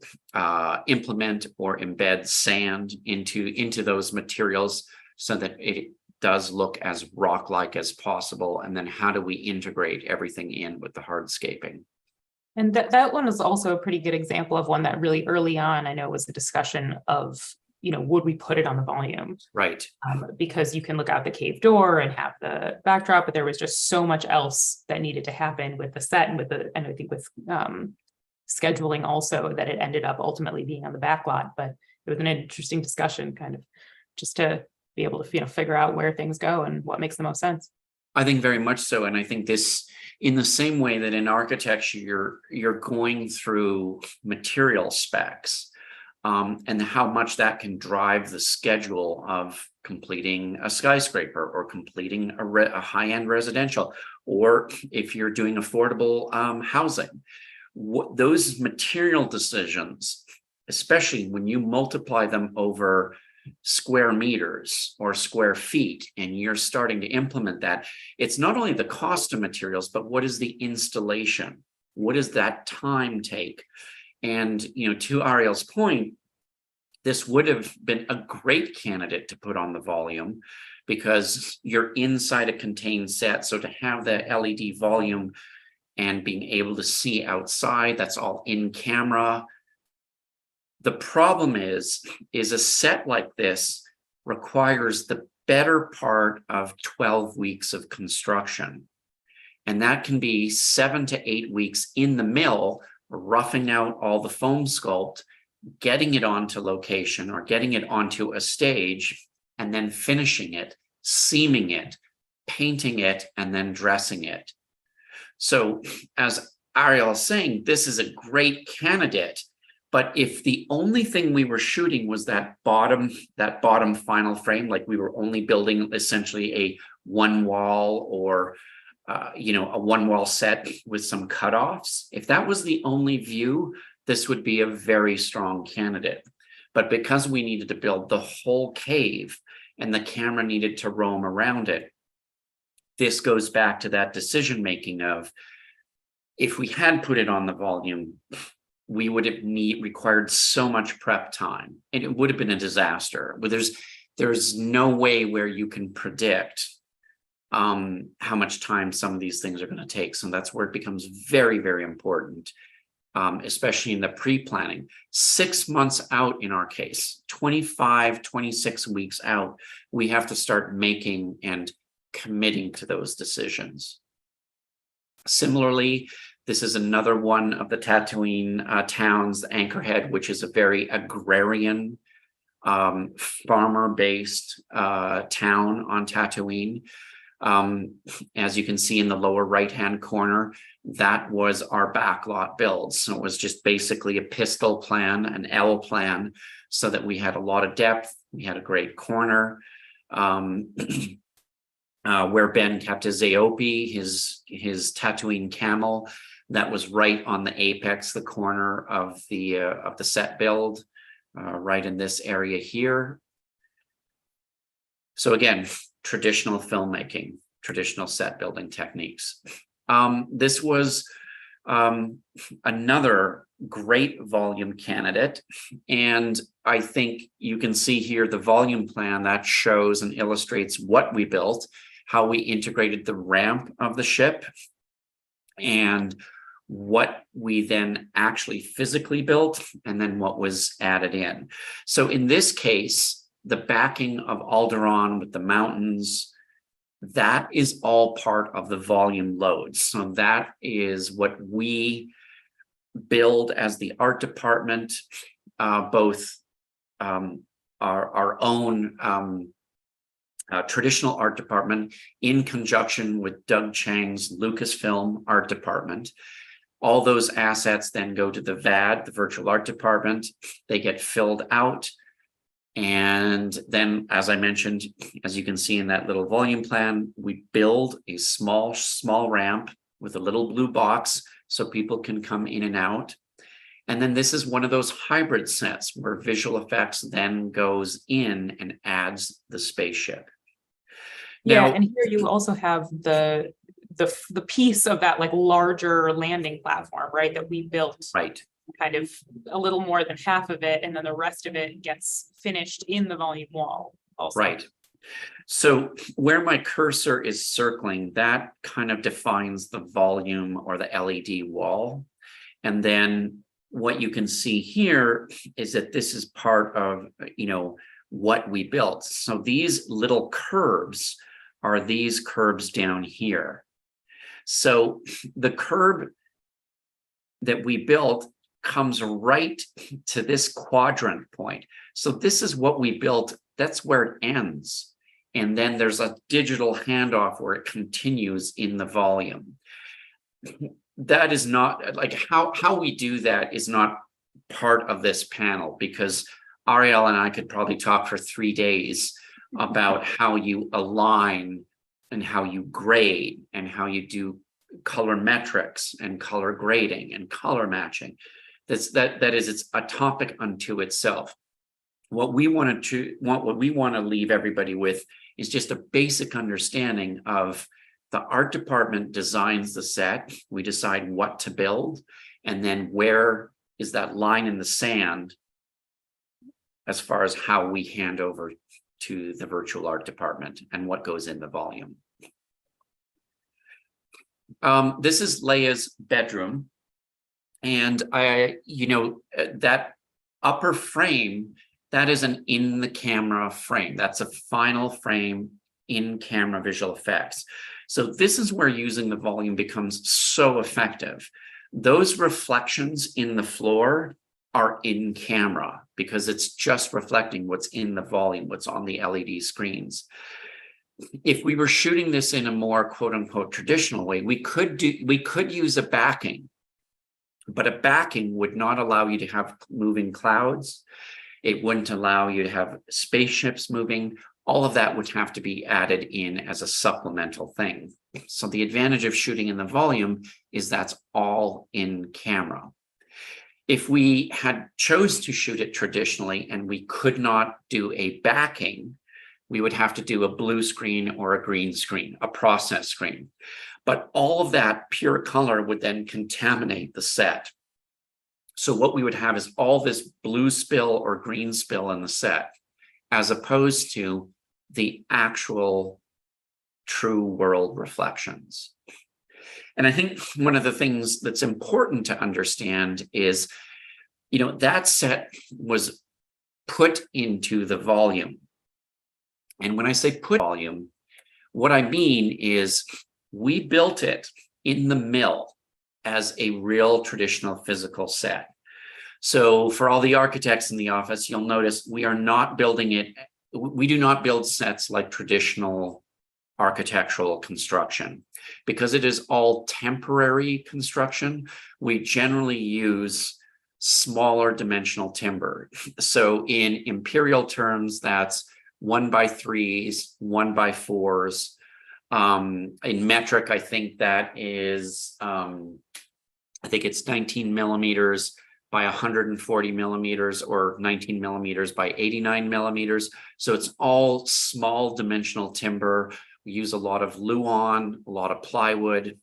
implement or embed sand into those materials so that it does look as rock-like as possible? And then how do we integrate everything in with the hardscaping? And that one is also a pretty good example of one that really early on, I know, was the discussion of, would we put it on the volume? Right. Because you can look out the cave door and have the backdrop, but there was just so much else that needed to happen with the set and I think with scheduling also, that it ended up ultimately being on the back lot. But it was an interesting discussion, kind of just to be able to figure out where things go and what makes the most sense. I think very much so. And I think this, in the same way that in architecture, you're going through material specs and how much that can drive the schedule of completing a skyscraper or completing a high-end residential, or if you're doing affordable housing. Those material decisions, especially when you multiply them over square meters or square feet, and you're starting to implement that, it's not only the cost of materials, but what is the installation? What does that time take? And, to Ariel's point, this would have been a great candidate to put on the volume because you're inside a contained set. So to have the LED volume and being able to see outside, that's all in camera. The problem is a set like this requires the better part of 12 weeks of construction. And that can be 7 to 8 weeks in the mill, roughing out all the foam sculpt, getting it onto location or getting it onto a stage, and then finishing it, seaming it, painting it, and then dressing it. So as Ariel is saying, this is a great candidate. But if the only thing we were shooting was that bottom final frame, like we were only building essentially a one wall or a one wall set with some cutoffs, if that was the only view, this would be a very strong candidate. But because we needed to build the whole cave and the camera needed to roam around it, this goes back to that decision making of, if we had put it on the volume, we would have required so much prep time, and it would have been a disaster. But there's no way where you can predict how much time some of these things are going to take. So that's where it becomes very, very important, especially in the pre-planning. 6 months out in our case, 25, 26 weeks out, we have to start making and committing to those decisions. Similarly, this is another one of the Tatooine towns, Anchorhead, which is a very agrarian, farmer-based town on Tatooine. As you can see in the lower right-hand corner, that was our backlot build. So it was just basically a pistol plan, an L plan, so that we had a lot of depth. We had a great corner. Where Ben kept his Aopi, his Tatooine camel, that was right on the apex, the corner of the set build, right in this area here. So again, traditional filmmaking, traditional set building techniques. This was another great volume candidate, and I think you can see here the volume plan that shows and illustrates what we built, how we integrated the ramp of the ship, and what we then actually physically built, and then what was added in. So in this case, the backing of Alderaan with the mountains, that is all part of the volume load. So that is what we build as the art department, both our own traditional art department in conjunction with Doug Chang's Lucasfilm art department. All those assets then go to the VAD, the virtual art department. They get filled out. And then, as I mentioned, as you can see in that little volume plan, we build a small ramp with a little blue box so people can come in and out. And then this is one of those hybrid sets where visual effects then goes in and adds the spaceship. Yeah, Now, and here you also have the piece of that like larger landing platform, right? That we built. right. Kind of a little more than half of it, and then the rest of it gets finished in the volume wall also. Right. So where my cursor is circling, that kind of defines the volume or the LED wall. And then what you can see here is that this is part of, what we built. So these little curves are these curves down here. So the curb that we built comes right to this quadrant point. So this is what we built. That's where it ends. And then there's a digital handoff where it continues in the volume. That is not like how we do that is not part of this panel, because Ariel and I could probably talk for 3 days about how you align and how you grade and how you do color metrics and color grading and color matching. It's a topic unto itself. What we want to leave everybody with is just a basic understanding of the art department designs the set. We decide what to build, and then where is that line in the sand as far as how we hand over to the virtual art department and what goes in the volume. This is Leia's bedroom. And that upper frame, that is an in the camera frame. That's a final frame in camera visual effects. So this is where using the volume becomes so effective. Those reflections in the floor are in camera because it's just reflecting what's in the volume, what's on the LED screens. If we were shooting this in a more quote unquote traditional way, we could use a backing. But a backing would not allow you to have moving clouds. It wouldn't allow you to have spaceships moving. All of that would have to be added in as a supplemental thing. So the advantage of shooting in the volume is that's all in camera. If we had chose to shoot it traditionally and we could not do a backing, we would have to do a blue screen or a green screen, a process screen. But all of that pure color would then contaminate the set. So what we would have is all this blue spill or green spill in the set, as opposed to the actual true world reflections. And I think one of the things that's important to understand is, that set was put into the volume. And when I say put volume, what I mean is we built it in the mill as a real traditional physical set. So for all the architects in the office, you'll notice we are not building it. We do not build sets like traditional architectural construction because it is all temporary construction. We generally use smaller dimensional timber. So in imperial terms, that's 1x3s, 1x4s. In metric, I think that is, it's 19 millimeters by 140 millimeters or 19 millimeters by 89 millimeters. So it's all small dimensional timber. We use a lot of Luan, a lot of plywood.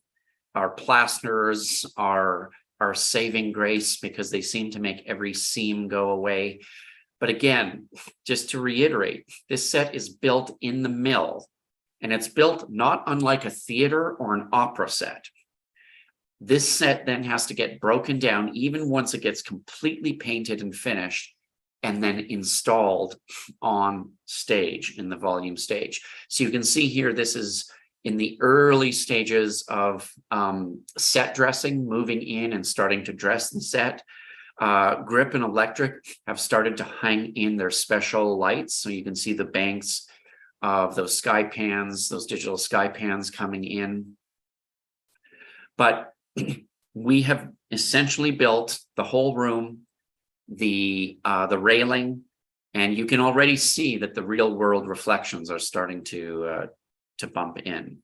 Our plasters are saving grace because they seem to make every seam go away. But again, just to reiterate, this set is built in the mill. And it's built not unlike a theater or an opera set. This set then has to get broken down even once it gets completely painted and finished and then installed on stage in the volume stage. So you can see here, this is in the early stages of set dressing, moving in and starting to dress the set. Grip and Electric have started to hang in their special lights. So you can see the banks of those sky pans, those digital sky pans coming in. But we have essentially built the whole room, the railing, and you can already see that the real world reflections are starting to bump in.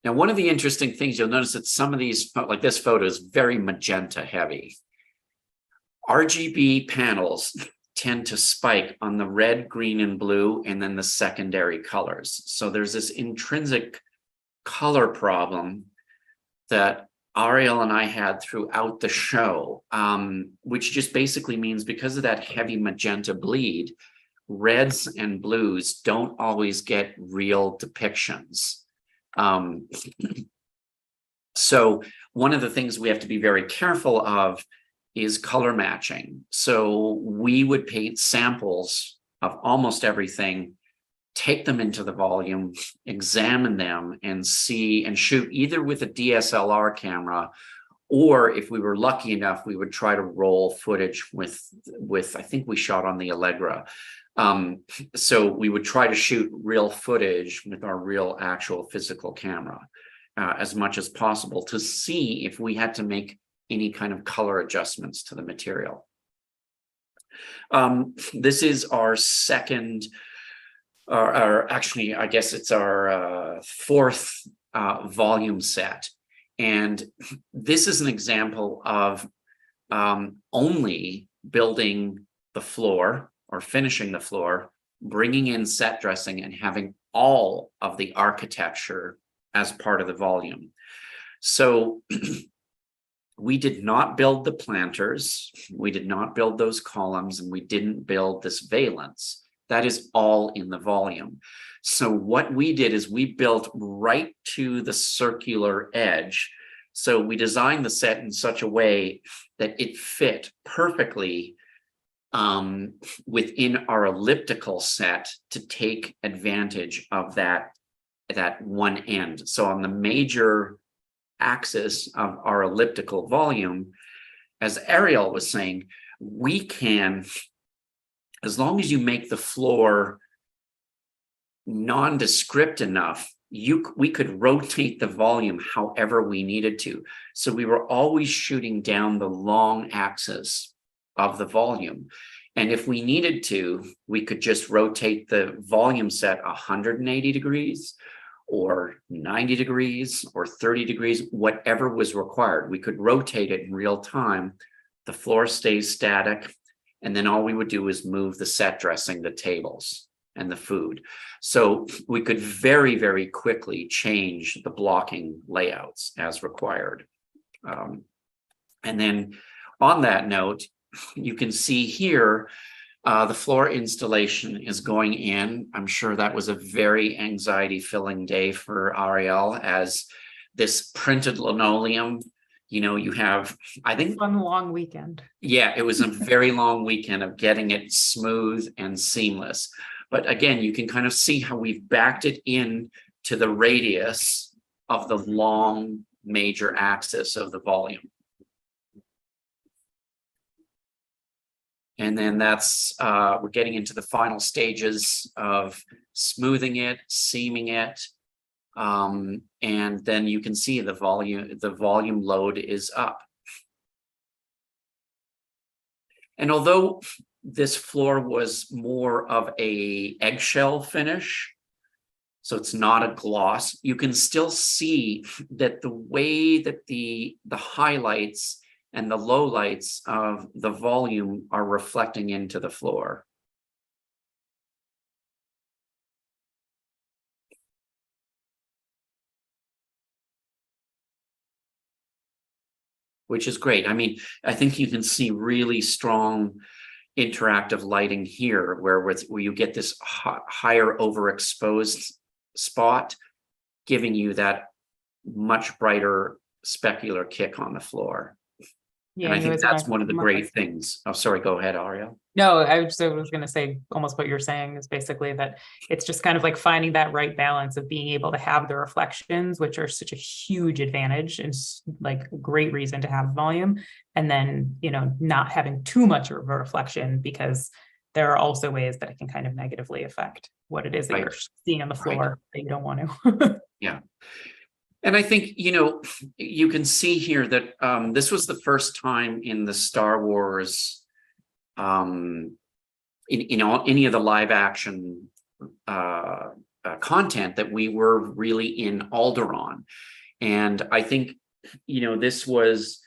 Now, one of the interesting things you'll notice that some of these, like this photo, is very magenta heavy. RGB panels tend to spike on the red, green, and blue, and then the secondary colors. So there's this intrinsic color problem that Ariel and I had throughout the show, which just basically means because of that heavy magenta bleed, reds and blues don't always get real depictions. So one of the things we have to be very careful of is color matching. So we would paint samples of almost everything, take them into the volume, examine them, and see and shoot either with a DSLR camera, or if we were lucky enough, we would try to roll footage with I think we shot on the Allegra. So we would try to shoot real footage with our real actual physical camera as much as possible to see if we had to make any kind of color adjustments to the material. This is our second, or actually, I guess it's our fourth volume set. And this is an example of only building the floor or finishing the floor, bringing in set dressing and having all of the architecture as part of the volume. So we did not build the planters, we did not build those columns, and we didn't build this valance. That is all in the volume. So what we did is we built right to the circular edge. So we designed the set in such a way that it fit perfectly within our elliptical set to take advantage of that one end. So on the major axis of our elliptical volume, as Ariel was saying, we can, as long as you make the floor nondescript enough, we could rotate the volume however we needed to. So we were always shooting down the long axis of the volume. And if we needed to, we could just rotate the volume set 180 degrees or 90 degrees or 30 degrees, whatever was required. We could rotate it in real time. The floor stays static. And then all we would do is move the set dressing, the tables, and the food. So we could very, very quickly change the blocking layouts as required. And then on that note, you can see here, the floor installation is going in. I'm sure that was a very anxiety-filling day for Ariel, as this printed linoleum, you know, you have, I think, One long weekend. yeah, it was a very long weekend of getting it smooth and seamless. But again, you can kind of see how we've backed it in to the radius of the long major axis of the volume. And then that's, we're getting into the final stages of smoothing it, seaming it. And then you can see the volume load is up. And although this floor was more of a eggshell finish, so it's not a gloss, you can still see that the way that the highlights and the lowlights of the volume are reflecting into the floor. Which is great. I mean, I think you can see really strong interactive lighting here, where you get this higher overexposed spot, giving you that much brighter specular kick on the floor. Yeah, And I it think was that's my- one of the my- great things. Oh, sorry, go ahead, Ariel. No, I was going to say almost what you're saying is basically that it's just kind of like finding that right balance of being able to have the reflections, which are such a huge advantage and like a great reason to have volume. And then, you know, not having too much of a reflection, because there are also ways that it can kind of negatively affect what it is that Right. you're seeing on the floor Right. that you don't want to. Yeah. And I think, you know, you can see here that this was the first time in the Star Wars, in any of the live action content that we were really in Alderaan. And I think, you know, this was,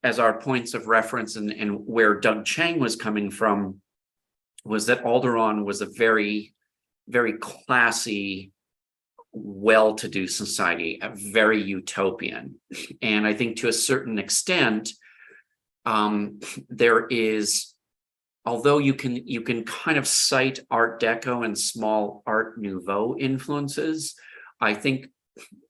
as our points of reference and where Doug Chang was coming from, was that Alderaan was a very, very classy, well-to-do society, a very utopian. And I think to a certain extent, there is, although you can kind of cite Art Deco and small Art Nouveau influences, I think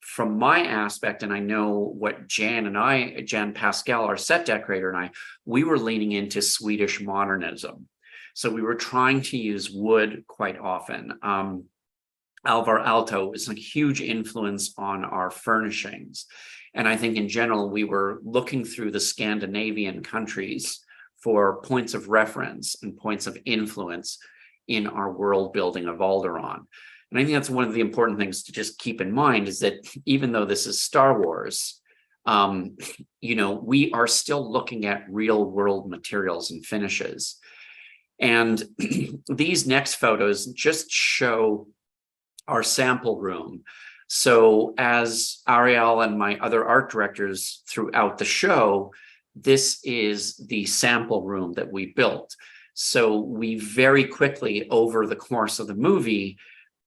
from my aspect, and I know what Jan Pascal, our set decorator, and I, we were leaning into Swedish modernism. So we were trying to use wood quite often. Alvar Aalto is a huge influence on our furnishings. And I think in general, we were looking through the Scandinavian countries for points of reference and points of influence in our world building of Alderaan. And I think that's one of the important things to just keep in mind, is that even though this is Star Wars, you know, we are still looking at real world materials and finishes. And these next photos just show our sample room. So as Ariel and my other art directors throughout the show, this is the sample room that we built. So we very quickly, over the course of the movie,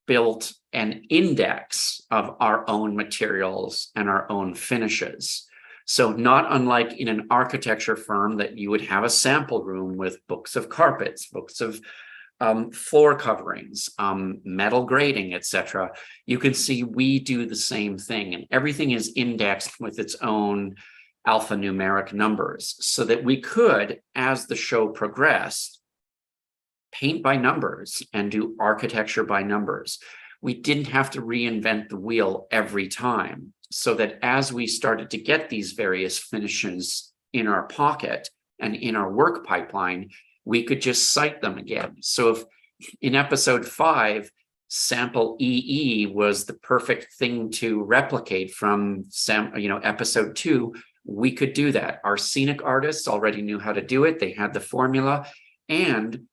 built an index of our own materials and our own finishes. So not unlike in an architecture firm that you would have a sample room with books of carpets, books of floor coverings, metal grating, etc. You can see we do the same thing, and everything is indexed with its own alphanumeric numbers, so that we could, as the show progressed, paint by numbers and do architecture by numbers. We didn't have to reinvent the wheel every time, so that as we started to get these various finishes in our pocket and in our work pipeline, we could just cite them again. So if in episode 5, sample EE was the perfect thing to replicate from episode 2, we could do that. Our scenic artists already knew how to do it. They had the formula, and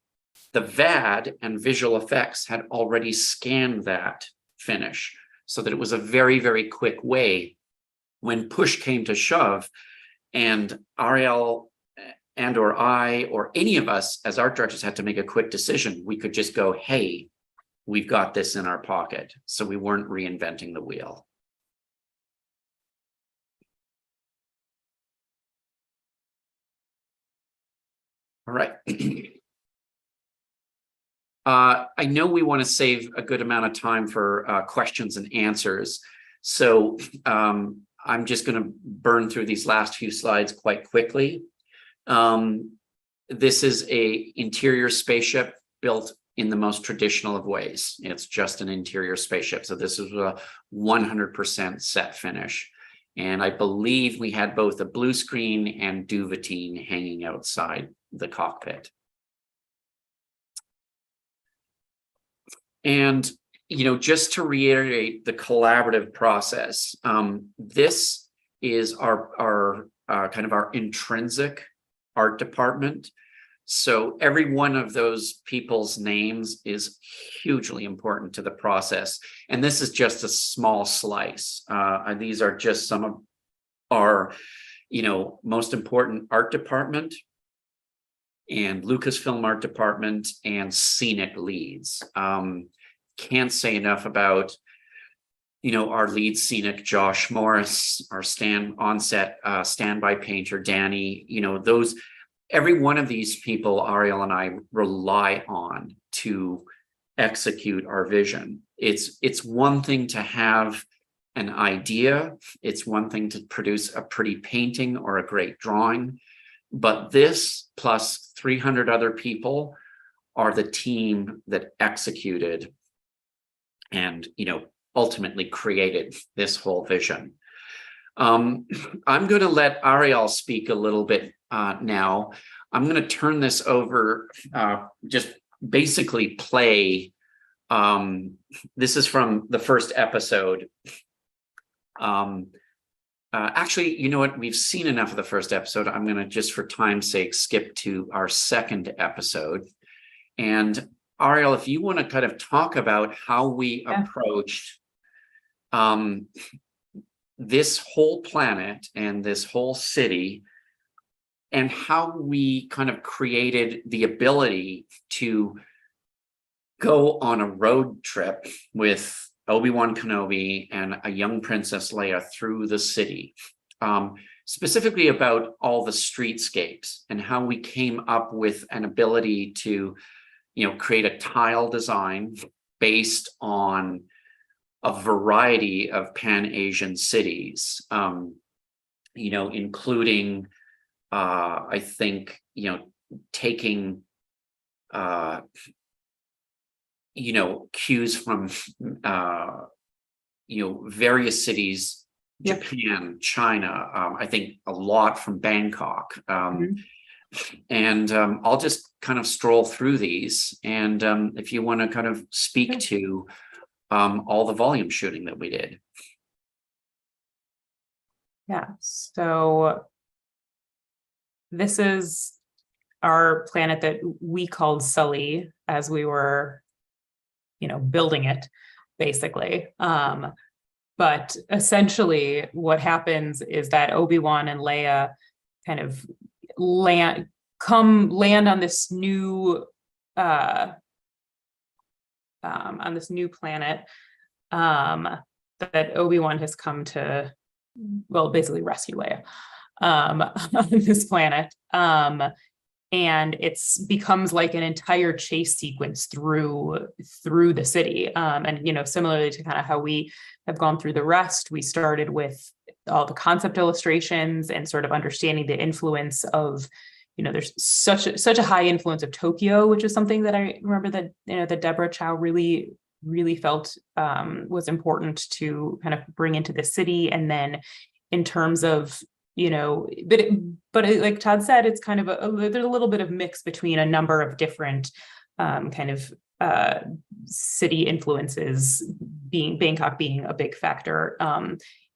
the VAD and visual effects had already scanned that finish, so that it was a very, very quick way when push came to shove and Ariel and or I or any of us as art directors had to make a quick decision, we could just go, hey, we've got this in our pocket. So we weren't reinventing the wheel. All right. I know we want to save a good amount of time for questions and answers. So I'm just going to burn through these last few slides quite quickly. This is an interior spaceship built in the most traditional of ways. It's just an interior spaceship. So this is a 100% set finish. And I believe we had both a blue screen and duvetine hanging outside the cockpit. And, you know, just to reiterate the collaborative process, this is our kind of our intrinsic art department. So every one of those people's names is hugely important to the process. And this is just a small slice. These are just some of our, most important art department and Lucasfilm art department and scenic leads. Can't say enough about, our lead scenic, Josh Morris, our standby painter, Danny, every one of these people, Ariel and I rely on to execute our vision. It's one thing to have an idea. It's one thing to produce a pretty painting or a great drawing, but this plus 300 other people are the team that executed and, ultimately created this whole vision. I'm going to let Ariel speak a little bit now. I'm going to turn this over, just basically play. This is from the first episode. Actually, you know what? We've seen enough of the first episode. I'm going to, just for time's sake, skip to our second episode. And Ariel, if you want to kind of talk about how we approached this whole planet and this whole city, and how we kind of created the ability to go on a road trip with Obi-Wan Kenobi and a young Princess Leia through the city, specifically about all the streetscapes and how we came up with an ability to, create a tile design based on a variety of Pan-Asian cities, including, I think, taking, cues from, various cities, Japan, China, I think a lot from Bangkok. And I'll just kind of stroll through these. And if you want to kind of speak to all the volume shooting that we did. Yeah, so this is our planet that we called Sully as we were, building it, basically. But essentially what happens is that Obi-Wan and Leia kind of land on this new planet that Obi-Wan has come to, basically rescue Leia on this planet. And it's becomes like an entire chase sequence through the city. And, similarly to kind of how we have gone through the rest, we started with all the concept illustrations and sort of understanding the influence of, there's such a high influence of Tokyo, which is something that I remember that, that Deborah Chow really felt was important to kind of bring into the city. And then in terms of, but like Todd said, it's kind of there's a little bit of mix between a number of different kind of city influences, being Bangkok being a big factor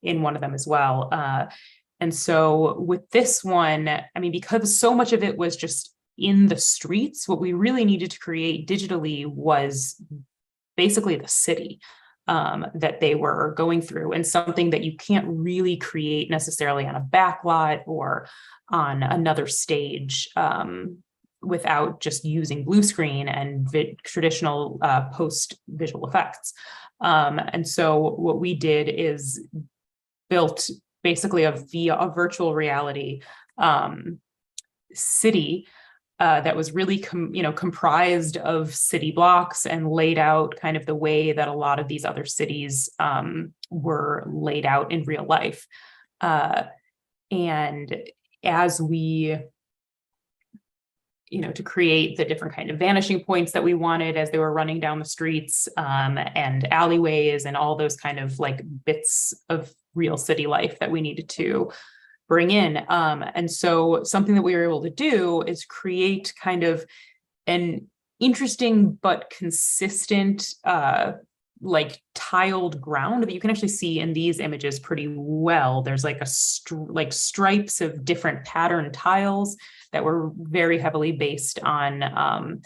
in one of them as well. And so with this one, I mean, because so much of it was just in the streets, what we really needed to create digitally was basically the city that they were going through, and something that you can't really create necessarily on a backlot or on another stage without just using blue screen and traditional post visual effects. And so what we did is built basically a virtual reality city that was really comprised of city blocks and laid out kind of the way that a lot of these other cities were laid out in real life. And as we, to create the different kind of vanishing points that we wanted as they were running down the streets and alleyways and all those kind of like bits of real city life that we needed to bring in. And so something that we were able to do is create kind of an interesting but consistent like tiled ground that you can actually see in these images pretty well. There's like like stripes of different pattern tiles that were very heavily based on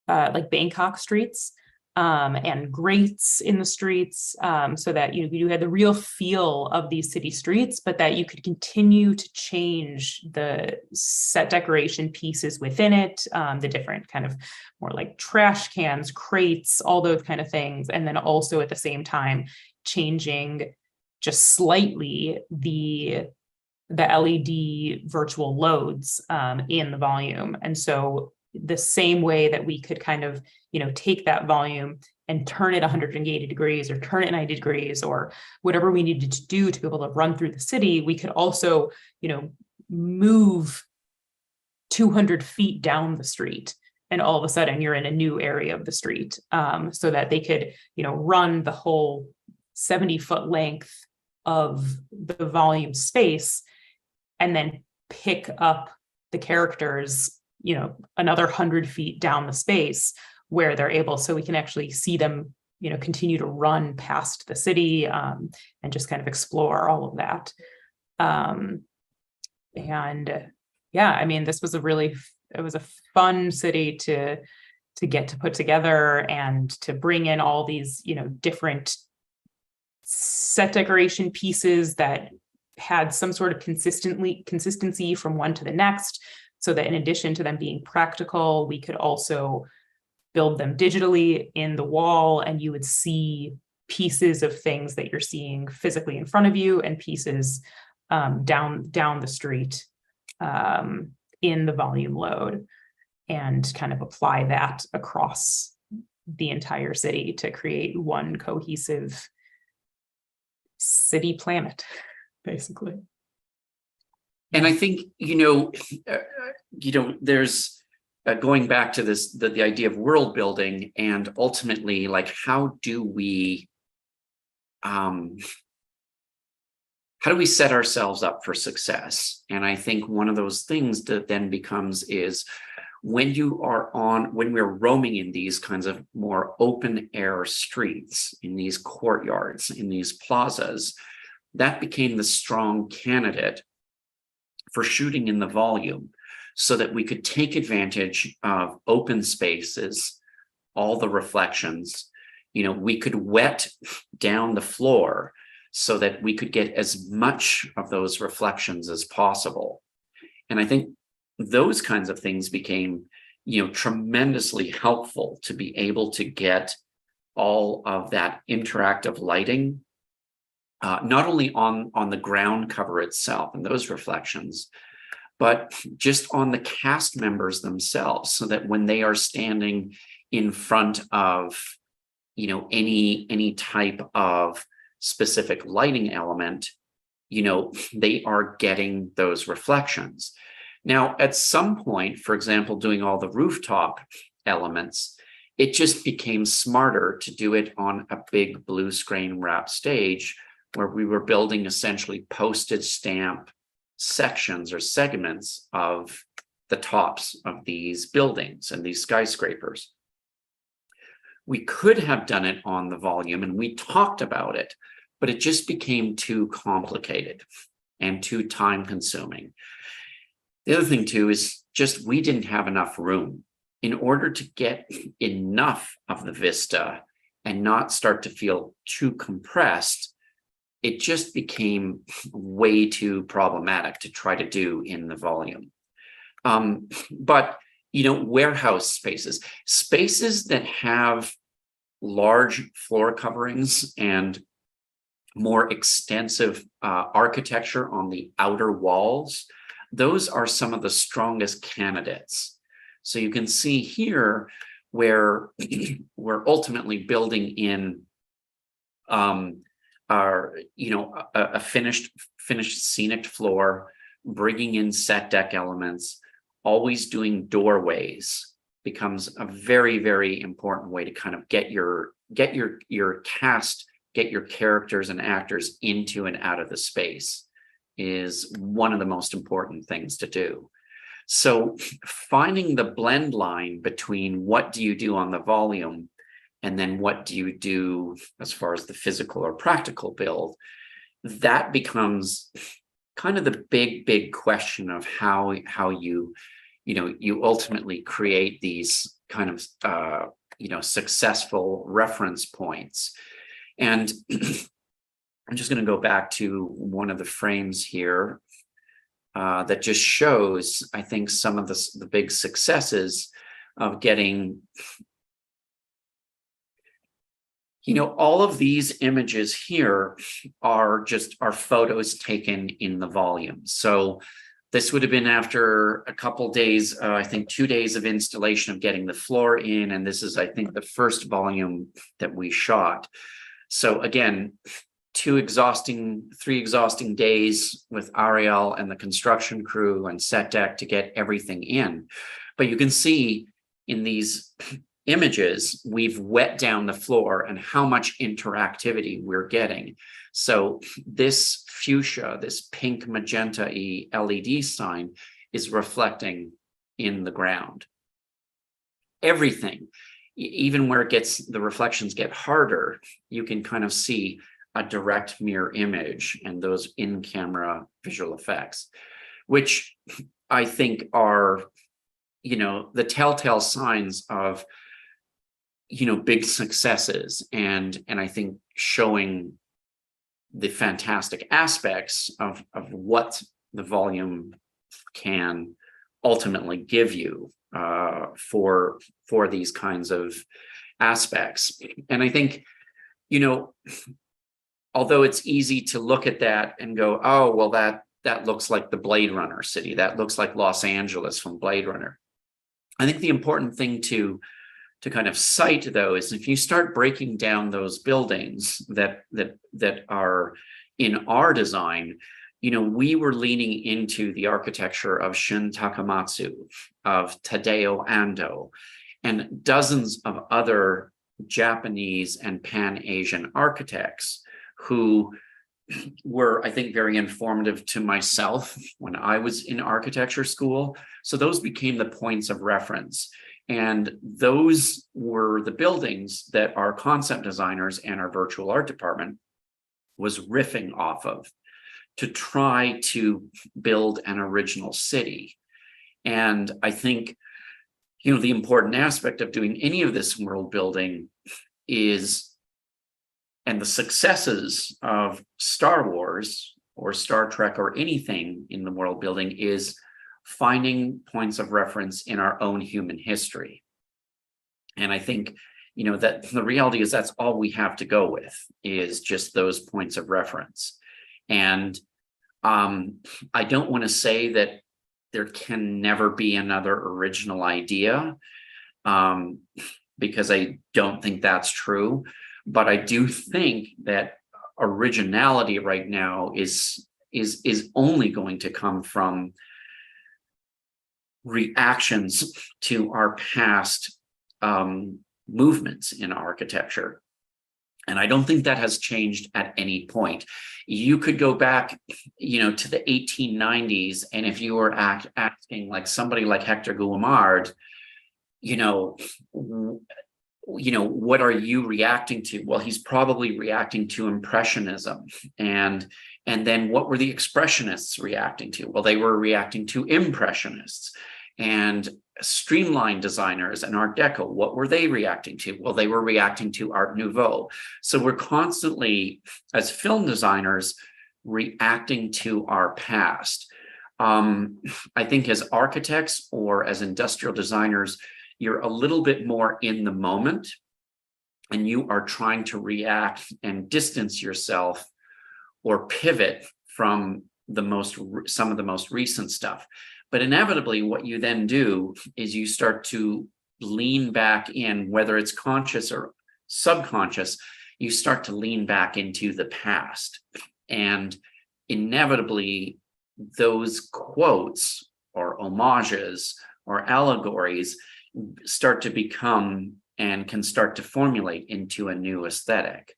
like Bangkok streets. And grates in the streets, so that you had the real feel of these city streets, but that you could continue to change the set decoration pieces within it, the different kind of more like trash cans, crates, all those kind of things, and then also at the same time changing just slightly the LED virtual loads in the volume. And so the same way that we could kind of, take that volume and turn it 180 degrees or turn it 90 degrees or whatever we needed to do to be able to run through the city, we could also, move 200 feet down the street. And all of a sudden you're in a new area of the street, so that they could, run the whole 70-foot length of the volume space and then pick up the characters, another 100 feet down the space where they're able, so we can actually see them, continue to run past the city, and just kind of explore all of that. And yeah, I mean, this was it was a fun city to get to put together and to bring in all these, different set decoration pieces that had some sort of consistency from one to the next, so that in addition to them being practical, we could also build them digitally in the wall, and you would see pieces of things that you're seeing physically in front of you and pieces down the street in the volume load, and kind of apply that across the entire city to create one cohesive city planet, basically. And I think, there's going back to this, the idea of world building, and ultimately, like, how do we set ourselves up for success? And I think one of those things that then becomes is when we're roaming in these kinds of more open air streets, in these courtyards, in these plazas, that became the strong candidate for shooting in the volume, so that we could take advantage of open spaces, all the reflections, we could wet down the floor so that we could get as much of those reflections as possible. And I think those kinds of things became, tremendously helpful to be able to get all of that interactive lighting, not only on the ground cover itself and those reflections, but just on the cast members themselves, so that when they are standing in front of, any type of specific lighting element, they are getting those reflections. Now, at some point, for example, doing all the rooftop elements, it just became smarter to do it on a big blue screen wrap stage, where we were building essentially postage stamp sections or segments of the tops of these buildings and these skyscrapers. We could have done it on the volume, and we talked about it, but it just became too complicated and too time consuming. The other thing too is just we didn't have enough room. In order to get enough of the vista and not start to feel too compressed, it just became way too problematic to try to do in the volume. But, warehouse spaces that have large floor coverings and more extensive architecture on the outer walls, those are some of the strongest candidates. So you can see here where we're ultimately building in a finished scenic floor, bringing in set deck elements, always doing doorways becomes a very, very important way to kind of get your cast, get your characters and actors into and out of the space, is one of the most important things to do. So finding the blend line between what do you do on the volume and then what do you do as far as the physical or practical build, that becomes kind of the big question of how you ultimately create these kind of successful reference points. And I'm just going to go back to one of the frames here that just shows, I think, some of the big successes of getting, all of these images here are photos taken in the volume. So This would have been after a couple days, I think 2 days of installation of getting the floor in. And this is, I think, the first volume that we shot. So again, 3 exhausting days with Ariel and the construction crew and set deck to get everything in. But you can see in these images, we've wet down the floor and how much interactivity we're getting. So this fuchsia, this pink magenta-y LED sign is reflecting in the ground. Everything, even where the reflections get harder, you can kind of see a direct mirror image and those in-camera visual effects, which I think are, the telltale signs of, big successes, and I think showing the fantastic aspects of what the volume can ultimately give you for these kinds of aspects. And I think, although it's easy to look at that and go, oh, well, that looks like the Blade Runner city, that looks like Los Angeles from Blade Runner. I think the important thing to kind of cite, though, is if you start breaking down those buildings that are in our design, we were leaning into the architecture of Shun Takamatsu, of Tadao Ando, and dozens of other Japanese and Pan-Asian architects who were, I think, very informative to myself when I was in architecture school. So those became the points of reference. And those were the buildings that our concept designers and our virtual art department was riffing off of to try to build an original city. And I think, the important aspect of doing any of this world building is, and the successes of Star Wars or Star Trek or anything in the world building, is finding points of reference in our own human history. And I think, that the reality is that's all we have to go with, is just those points of reference. And I don't want to say that there can never be another original idea, because I don't think that's true. But I do think that originality right now is only going to come from reactions to our past movements in architecture. And I don't think that has changed at any point. You could go back, to the 1890s, and if you were acting like somebody like Hector Guimard, what are you reacting to? Well, he's probably reacting to Impressionism. And then what were the Expressionists reacting to? Well, they were reacting to Impressionists. And streamline designers and Art Deco, what were they reacting to? Well, they were reacting to Art Nouveau. So we're constantly, as film designers, reacting to our past. I think as architects or as industrial designers, you're a little bit more in the moment, and you are trying to react and distance yourself or pivot from some of the most recent stuff. But inevitably, what you then do is you start to lean back in, whether it's conscious or subconscious, you start to lean back into the past. And inevitably, those quotes or homages or allegories start to become and can start to formulate into a new aesthetic.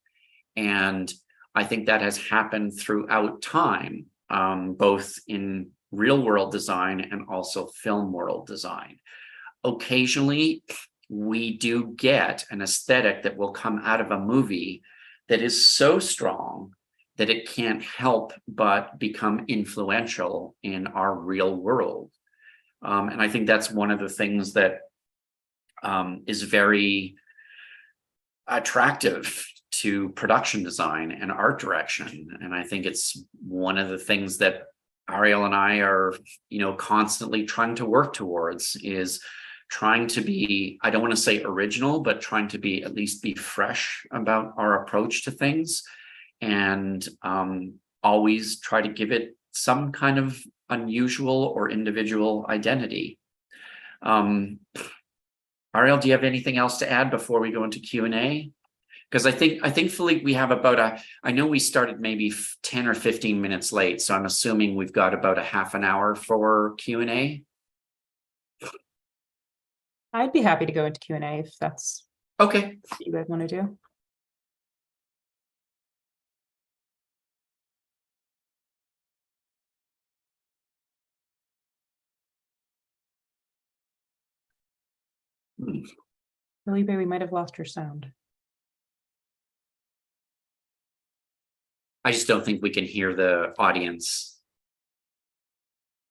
And I think that has happened throughout time, both in real world design and also film world design. Occasionally, we do get an aesthetic that will come out of a movie that is so strong that it can't help but become influential in our real world. And I think that's one of the things that is very attractive to production design and art direction. And I think it's one of the things that Ariel and I are, constantly trying to work towards, is trying to be, I don't want to say original, but trying to be at least be fresh about our approach to things, and always try to give it some kind of unusual or individual identity. Ariel, do you have anything else to add before we go into Q&A? Because I think Philippe, we have about I know we started maybe 10 or 15 minutes late, so I'm assuming we've got about a half an hour for Q&A. I'd be happy to go into Q&A if that's Okay. what you guys want to do. Felipe, we might have lost your sound. I just don't think we can hear the audience.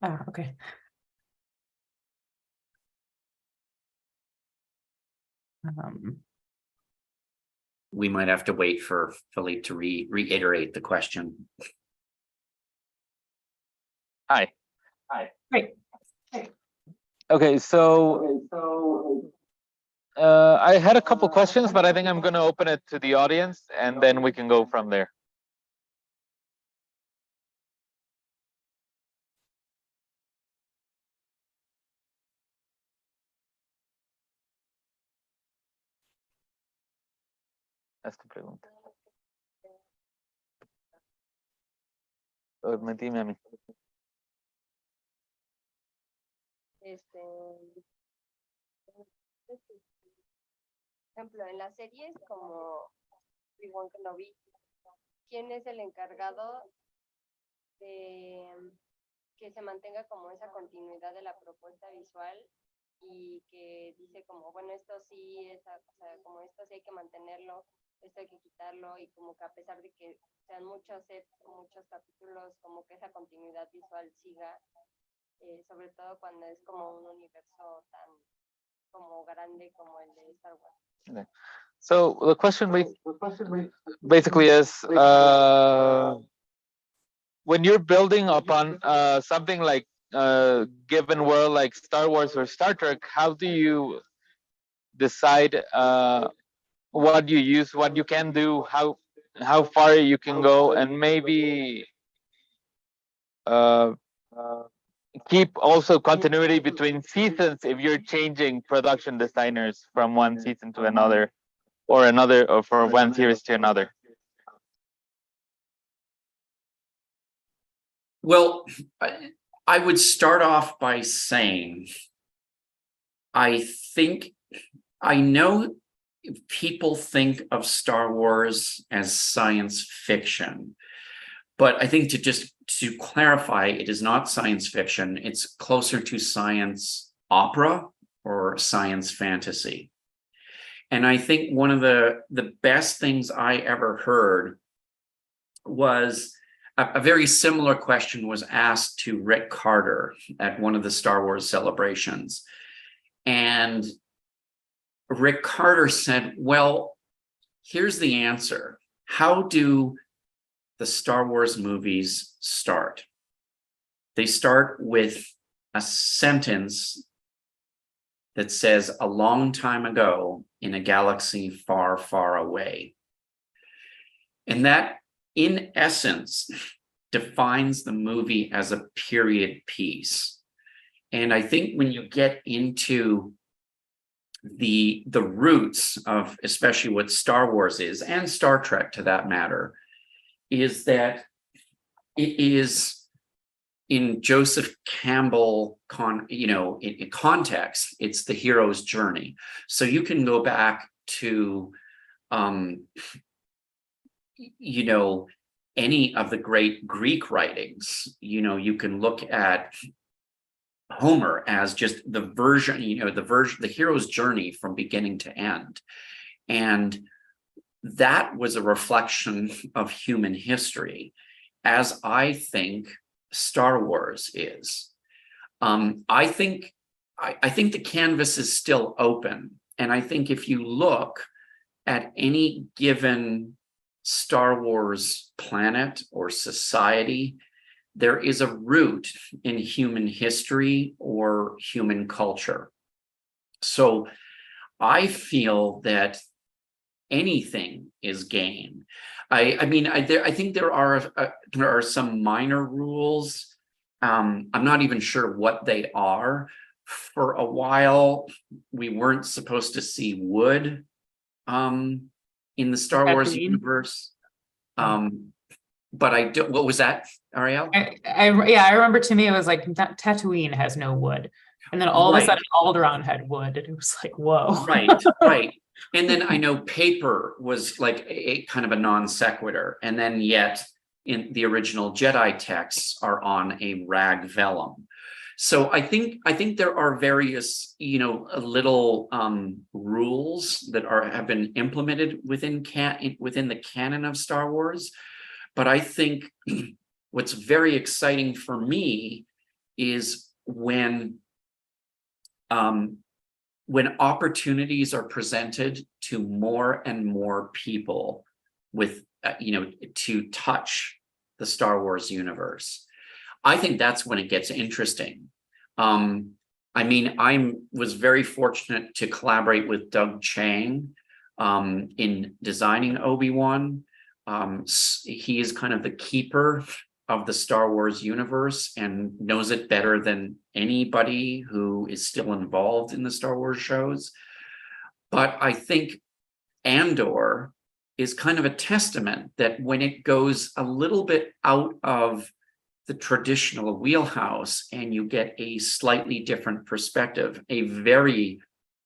Ah, okay. We might have to wait for Philippe to reiterate the question. Hi. Great. Okay, so I had a couple questions, but I think I'm going to open it to the audience, and then we can go from there. Haz tu pregunta. Dime a mí. Por ejemplo, en las series como Obi-Wan Kenobi, ¿quién es el encargado de que se mantenga como esa continuidad de la propuesta visual y que dice como, bueno, esto sí, o sea, como esto sí hay que mantenerlo, esto hay que quitarlo, y como que a pesar de que sean muchos sets o muchos capítulos, como que esa continuidad visual siga, sobre todo cuando es como un universo tan como grande como el de Star Wars? Okay. So the question basically is, when you're building upon something like a given world like Star Wars or Star Trek, how do you decide what you use, what you can do, how far you can go, and maybe keep also continuity between seasons if you're changing production designers from one season to another, or from one series to another? Well, I would start off by saying, I know people think of Star Wars as science fiction, but I think to clarify, it is not science fiction. It's closer to science opera or science fantasy. And I think one of the best things I ever heard was a very similar question was asked to Rick Carter at one of the Star Wars celebrations. And Rick Carter said, well, here's the answer. How do the Star Wars movies start? They start with a sentence that says, a long time ago in a galaxy far, far away. And that, in essence, defines the movie as a period piece. And I think when you get into the roots of especially what Star Wars is, and Star Trek to that matter, is that it is in Joseph Campbell in context, it's the hero's journey. So you can go back to any of the great Greek writings. You can look at Homer as just the hero's journey from beginning to end. And that was a reflection of human history, as I think Star Wars is. I think the canvas is still open. And I think if you look at any given Star Wars planet or society, there is a root in human history or human culture. So I feel that anything is game. I think there are some minor rules. I'm not even sure what they are. For a while, we weren't supposed to see wood in the Star Wars Tatooine? universe. But I do. What was that, Ariel? Yeah, I remember to me it was like Tatooine has no wood, and then all of a sudden Alderaan had wood, and it was like, whoa. Right. And then I know paper was like a kind of a non sequitur, and then yet in the original Jedi texts are on a rag vellum. So I think there are various, little rules that have been implemented within the canon of Star Wars. But I think what's very exciting for me is when opportunities are presented to more and more people with, to touch the Star Wars universe. I think that's when it gets interesting. I was very fortunate to collaborate with Doug Chiang in designing Obi-Wan. He is kind of the keeper of the Star Wars universe and knows it better than anybody who is still involved in the Star Wars shows. But I think Andor is kind of a testament that when it goes a little bit out of the traditional wheelhouse and you get a slightly different perspective, a very,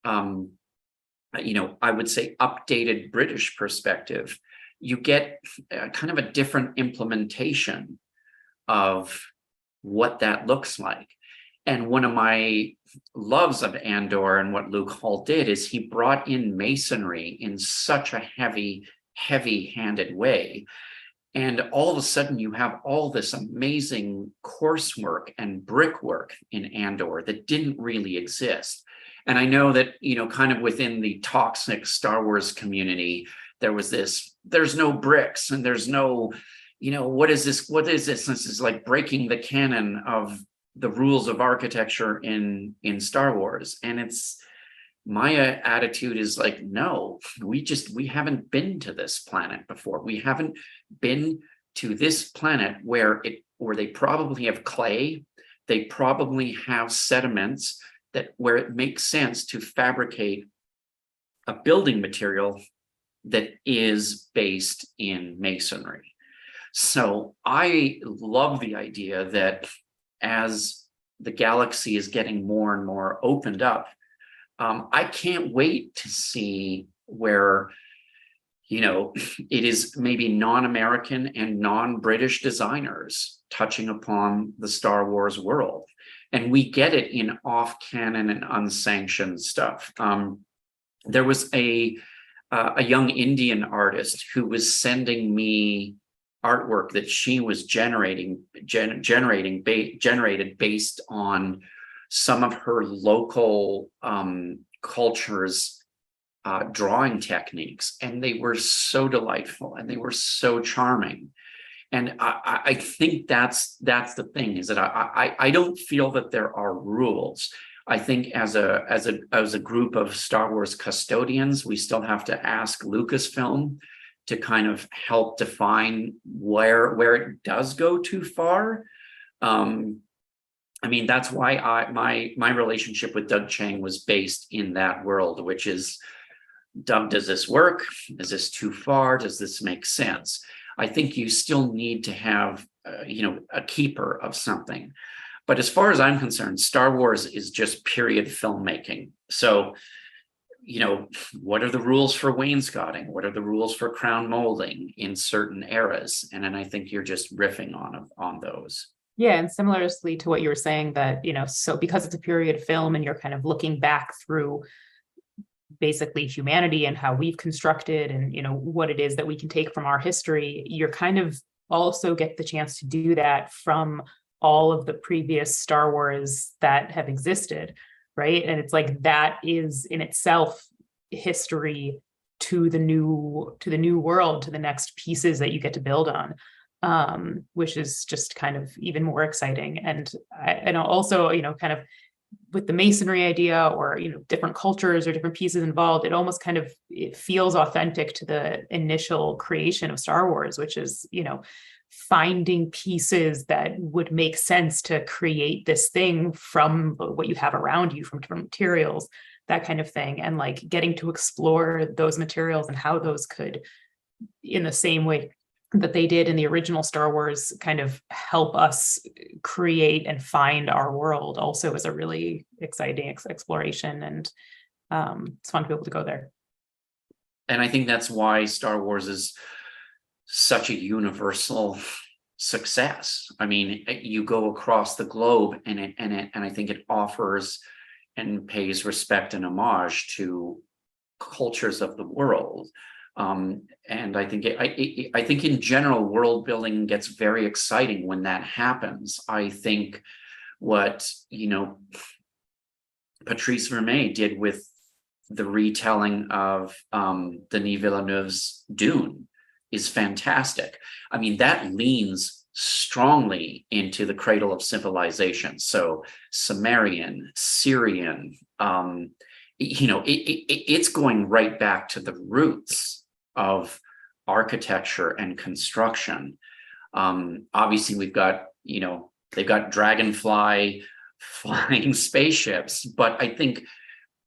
I would say updated British perspective, you get kind of a different implementation of what that looks like. And one of my loves of Andor and what Luke Hall did is he brought in masonry in such a heavy-handed way. And all of a sudden you have all this amazing coursework and brickwork in Andor that didn't really exist. And I know that, kind of within the toxic Star Wars community, there was there's no bricks and there's no, what is this? What is this? This is like breaking the canon of the rules of architecture in Star Wars. And my attitude is like, no, we haven't been to this planet before. We haven't been to this planet where they probably have clay. They probably have sediments where it makes sense to fabricate a building material that is based in masonry. So I love the idea that as the galaxy is getting more and more opened up, I can't wait to see where, it is maybe non-American and non-British designers touching upon the Star Wars world. And we get it in off-canon and unsanctioned stuff. There was a young Indian artist who was sending me artwork that she was generated based on some of her local cultures' drawing techniques, and they were so delightful and they were so charming. And I think that's the thing, is that I don't feel that there are rules. I think as a group of Star Wars custodians, we still have to ask Lucasfilm to kind of help define where it does go too far. That's why my relationship with Doug Chiang was based in that world, which is, Doug, does this work? Is this too far? Does this make sense? I think you still need to have, a keeper of something. But as far as I'm concerned, Star Wars is just period filmmaking. So, what are the rules for wainscoting? What are the rules for crown molding in certain eras? And then I think you're just riffing on those. Yeah, and similarly to what you were saying, that, so because it's a period film and you're kind of looking back through basically humanity and how we've constructed and, what it is that we can take from our history, you're kind of also get the chance to do that from all of the previous Star Wars that have existed, right? And it's like that is in itself history to the new world, to the next pieces that you get to build on, which is just kind of even more exciting. And also, kind of with the masonry idea, or different cultures or different pieces involved, it almost kind of, it feels authentic to the initial creation of Star Wars, which is finding pieces that would make sense to create this thing from what you have around you, from different materials, that kind of thing. And like getting to explore those materials and how those could, in the same way that they did in the original Star Wars, kind of help us create and find our world, also is a really exciting exploration. And it's fun to be able to go there. And I think that's why Star Wars is such a universal success. I mean, you go across the globe, and I think it offers and pays respect and homage to cultures of the world. And I think I think in general, world building gets very exciting when that happens. I think what, you know, Patrice Vermeil did with the retelling of Denis Villeneuve's Dune is fantastic. I mean, that leans strongly into the cradle of civilization. So Sumerian, Syrian, you know, it's going right back to the roots of architecture and construction. Obviously, we've got, you know, they've got dragonfly flying spaceships, but I think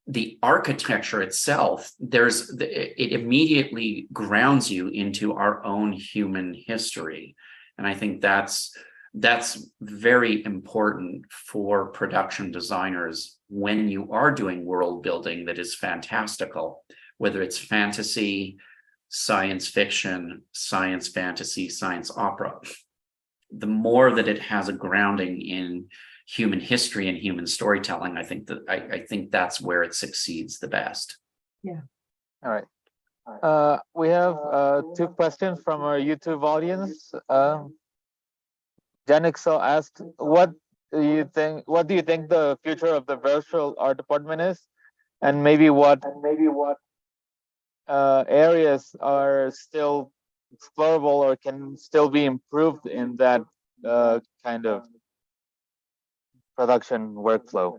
the architecture itself, it immediately grounds you into our own human history. And I think that's very important for production designers when you are doing world building that is fantastical, whether it's fantasy, science fiction, science fantasy, science opera. The more that it has a grounding in human history and human storytelling, I think that's where it succeeds the best. Yeah. All right. We have 2 questions from our YouTube audience. Janixo asked, what do you think the future of the virtual art department is? And maybe what areas are still explorable or can still be improved in that kind of production workflow.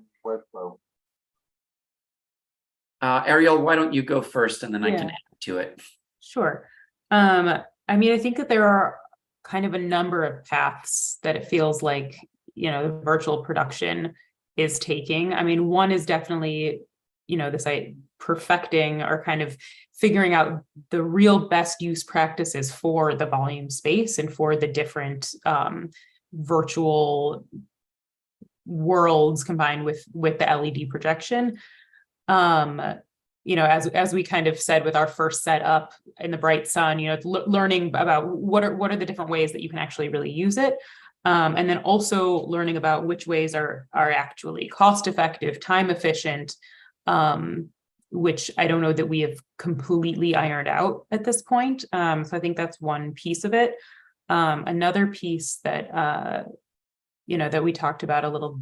Ariel, why don't you go first, and then I can Yeah. add to it. Sure. I mean, I think that there are kind of a number of paths that it feels like, you know, the virtual production is taking. I mean, one is definitely, you know, this perfecting or kind of figuring out the real best use practices for the volume space and for the different virtual worlds combined with the LED projection. You know, as we kind of said with our first setup in the bright sun, you know, learning about what are the different ways that you can actually really use it. And then also learning about which ways are actually cost effective, time efficient, which I don't know that we have completely ironed out at this point. So I think that's one piece of it. Another piece that, you know, that we talked about a little,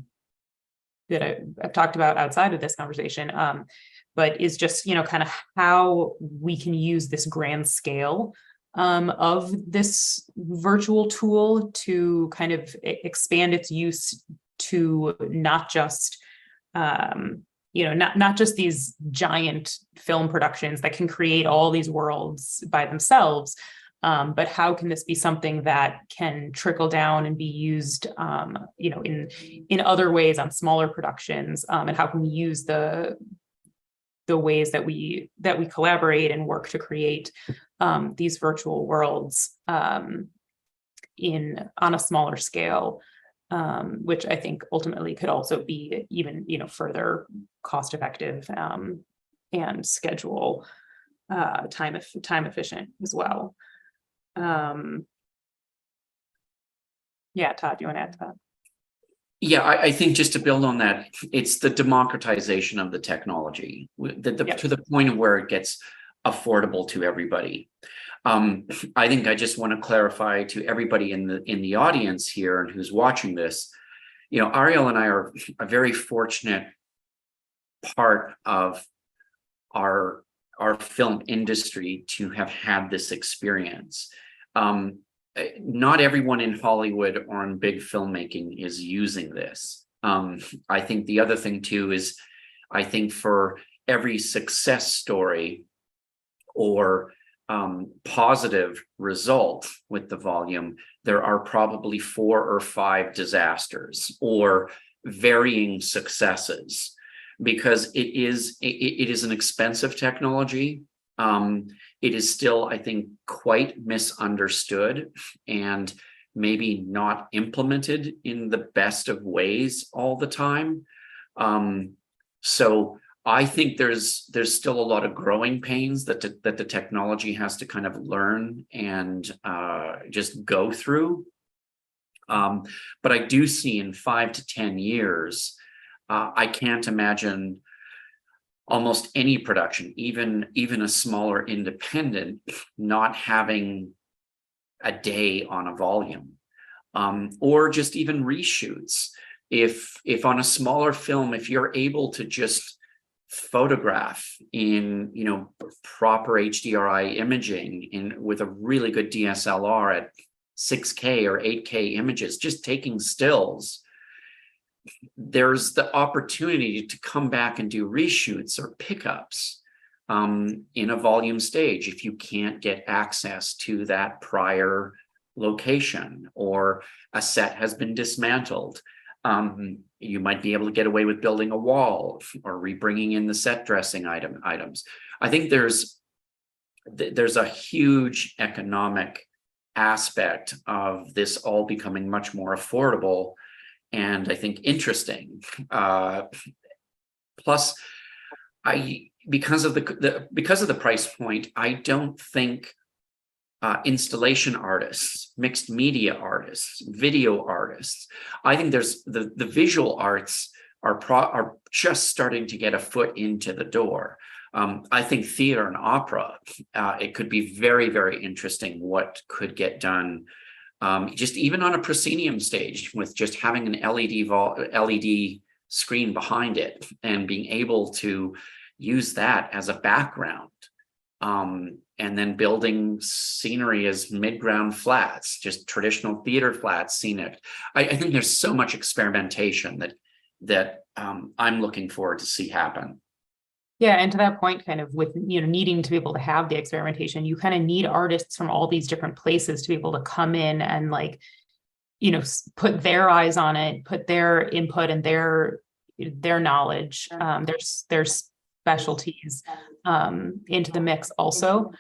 that I've talked about outside of this conversation, but is just, you know, kind of how we can use this grand scale of this virtual tool to kind of expand its use to not just, you know, not just these giant film productions that can create all these worlds by themselves, but how can this be something that can trickle down and be used, you know, in other ways on smaller productions, and how can we use the ways that we collaborate and work to create these virtual worlds on a smaller scale, which I think ultimately could also be even, you know, further cost effective and schedule time efficient as well. Yeah, Todd, do you want to add to that? Yeah, I think just to build on that, it's the democratization of the technology to the point of where it gets affordable to everybody. I think I just want to clarify to everybody in the audience here and who's watching this, you know, Ariel and I are a very fortunate part of our film industry to have had this experience. Not everyone in Hollywood or in big filmmaking is using this. I think the other thing too is, I think for every success story or positive result with the volume, there are probably 4 or 5 disasters or varying successes, because it is an expensive technology. It is still, I think, quite misunderstood and maybe not implemented in the best of ways all the time. So I think there's still a lot of growing pains that the technology has to kind of learn and just go through. But I do see in 5 to 10 years, I can't imagine almost any production, even a smaller independent, not having a day on a volume, or just even reshoots. If on a smaller film, if you're able to just photograph in, you know, proper HDRI imaging with a really good DSLR at 6K or 8K images, just taking stills, there's the opportunity to come back and do reshoots or pickups in a volume stage if you can't get access to that prior location or a set has been dismantled. You might be able to get away with building a wall or rebringing in the set dressing items. I think there's a huge economic aspect of this all becoming much more affordable and I think interesting. Plus, because of the price point, I don't think installation artists, mixed media artists, video artists, I think there's the visual arts are just starting to get a foot into the door. I think theater and opera, it could be very, very interesting what could get done. Just even on a proscenium stage with just having an LED screen behind it and being able to use that as a background, and then building scenery as mid-ground flats, just traditional theater flats, scenic. I think there's so much experimentation that I'm looking forward to see happen. Yeah, and to that point, kind of with, you know, needing to be able to have the experimentation, you kind of need artists from all these different places to be able to come in and, like, you know, put their eyes on it, put their input and their knowledge, their specialties into the mix also.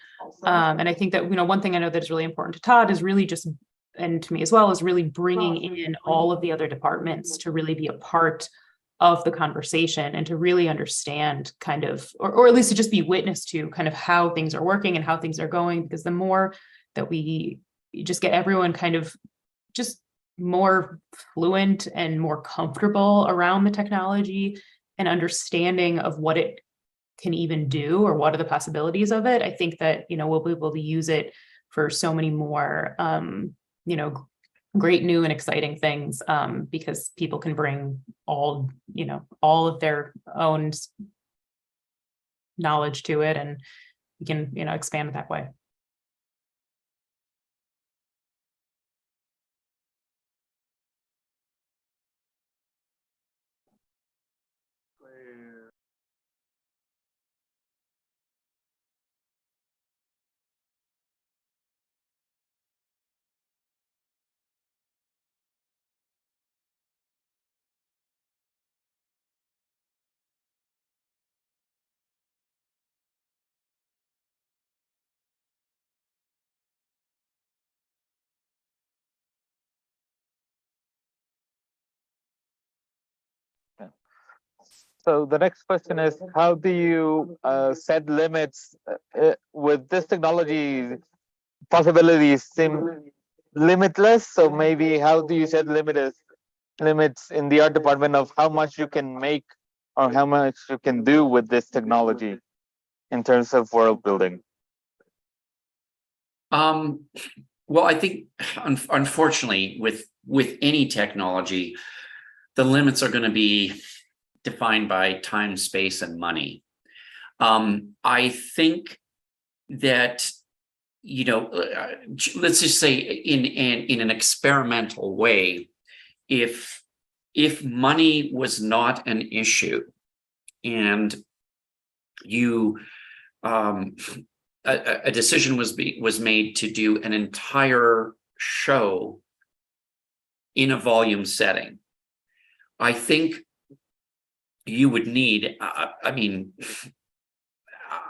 And I think that, you know, one thing I know that is really important to Todd is really just, and to me as well, is really bringing in all of the other departments to really be a part of the conversation and to really understand kind of, or at least to just be witness to kind of how things are working and how things are going, because the more that we just get everyone kind of just more fluent and more comfortable around the technology and understanding of what it can even do or what are the possibilities of it, I think that, you know, we'll be able to use it for so many more, you know, great new and exciting things, because people can bring all, you know, all of their own knowledge to it, and we can, you know, expand it that way. So the next question is, how do you set limits with this technology? Possibilities seem limitless. So maybe how do you set limits in the art department of how much you can make or how much you can do with this technology in terms of world building? Well, I think unfortunately with any technology, the limits are going to be defined by time, space, and money. I think that, you know, let's just say in an experimental way, if money was not an issue and you a decision was made to do an entire show in a volume setting. I think you would need, I mean,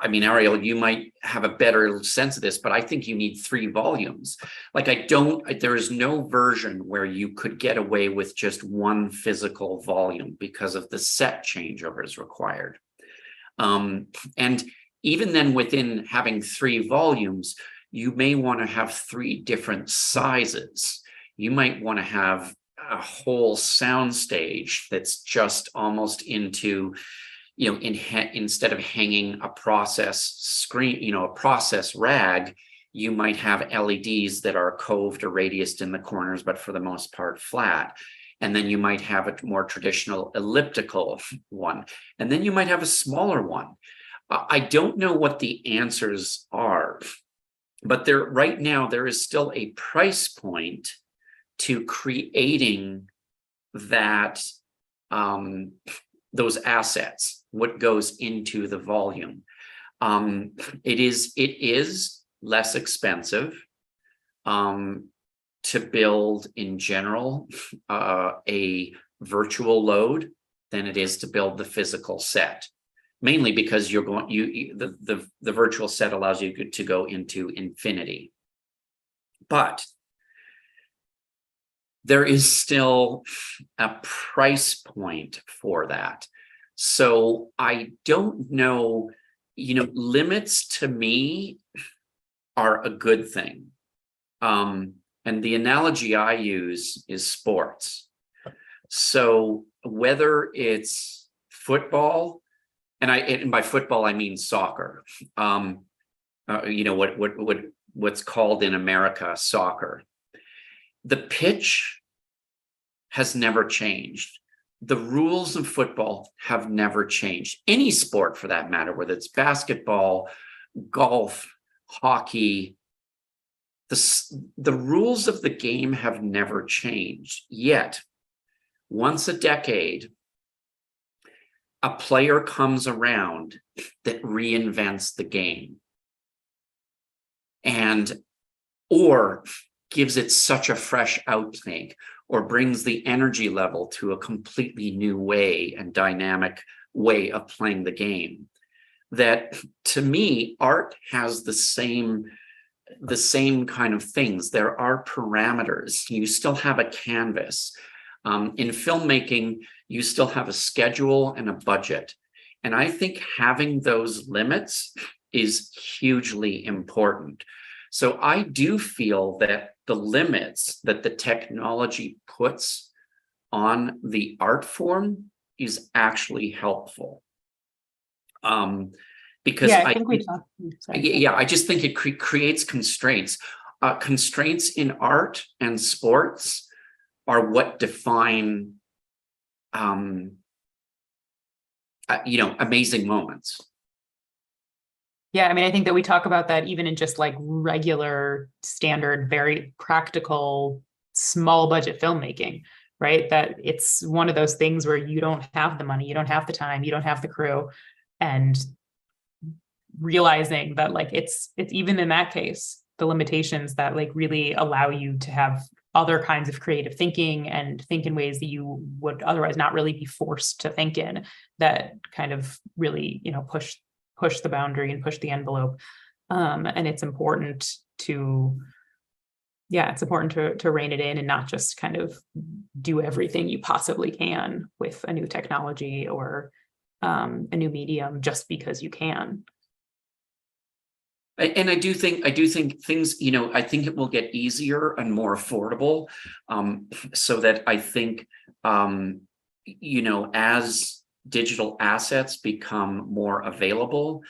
Ariel, you might have a better sense of this, but I think you need 3 volumes. Like there is no version where you could get away with just 1 physical volume because of the set changeovers required. And even then, within having 3 volumes, you may want to have 3 different sizes. You might want to have a whole sound stage that's just almost into, instead of hanging a process screen, a process rag, you might have LEDs that are coved or radiused in the corners, but for the most part flat. And then you might have a more traditional elliptical one. And then you might have a smaller one. I don't know what the answers are, but right now there is still a price point to creating that, those assets, what goes into the volume. It is less expensive to build in general a virtual load than it is to build the physical set, mainly because the virtual set allows you to go into infinity. But there is still a price point for that. So I don't know, limits to me are a good thing. And the analogy I use is sports. So whether it's football, and by football I mean soccer, what's called in America soccer. The pitch has never changed. The rules of football have never changed. Any sport for that matter, whether it's basketball, golf, hockey, the rules of the game have never changed. Yet, once a decade, a player comes around that reinvents the game or gives it such a fresh outtake, or brings the energy level to a completely new way and dynamic way of playing the game. That, to me, art has the same kind of things. There are parameters. You still have a canvas. In filmmaking, you still have a schedule and a budget. And I think having those limits is hugely important. So I do feel that the limits that the technology puts on the art form is actually helpful. Because I think we talked. I just think it creates constraints. Constraints in art and sports are what define, amazing moments. Yeah, I think that we talk about that even in just like regular, standard, very practical, small budget filmmaking, right? That it's one of those things where you don't have the money, you don't have the time, you don't have the crew, and realizing that like it's even in that case, the limitations that like really allow you to have other kinds of creative thinking and think in ways that you would otherwise not really be forced to think in, that kind of really, push the boundary and push the envelope. And it's important to rein it in and not just kind of do everything you possibly can with a new technology or a new medium just because you can. And I do think things, I think it will get easier and more affordable, so that I think, as digital assets become more available,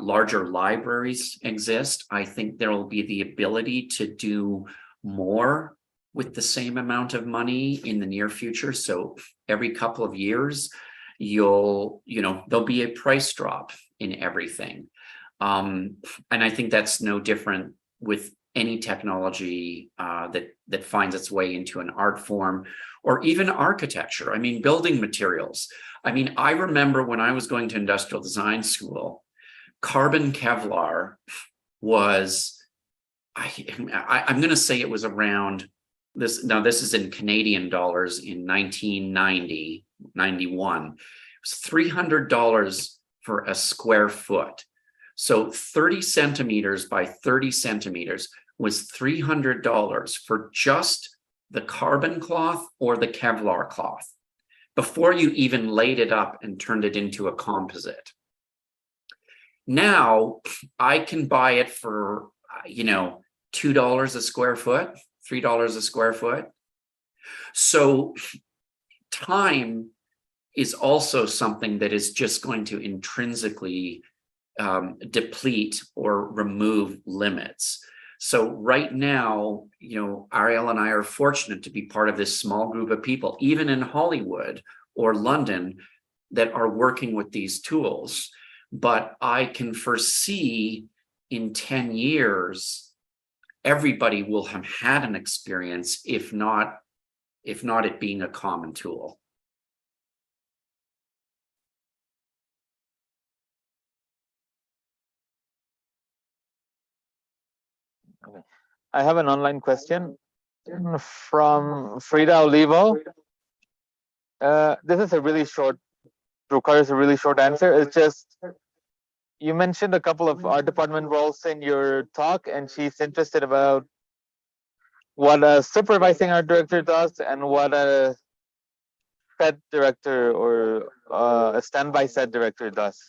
larger libraries exist, I think there will be the ability to do more with the same amount of money in the near future. So every couple of years, there'll be a price drop in everything. And I think that's no different with any technology that finds its way into an art form, or even architecture. Building materials. I remember when I was going to industrial design school, carbon Kevlar was, I'm going to say it was around this. Now, this is in Canadian dollars in 1990, 91. It was $300 for a square foot. So 30 centimeters by 30 centimeters was $300 for just the carbon cloth or the Kevlar cloth before you even laid it up and turned it into a composite. Now I can buy it for, $2 a square foot, $3 a square foot. So time is also something that is just going to intrinsically deplete or remove limits. So right now, Ariel and I are fortunate to be part of this small group of people, even in Hollywood or London, that are working with these tools. But I can foresee in 10 years, everybody will have had an experience, if not it being a common tool. Okay. I have an online question from Frida Olivo. This is requires a really short answer. It's just, you mentioned a couple of art department roles in your talk, and she's interested about what a supervising art director does and what a set director or a standby set director does.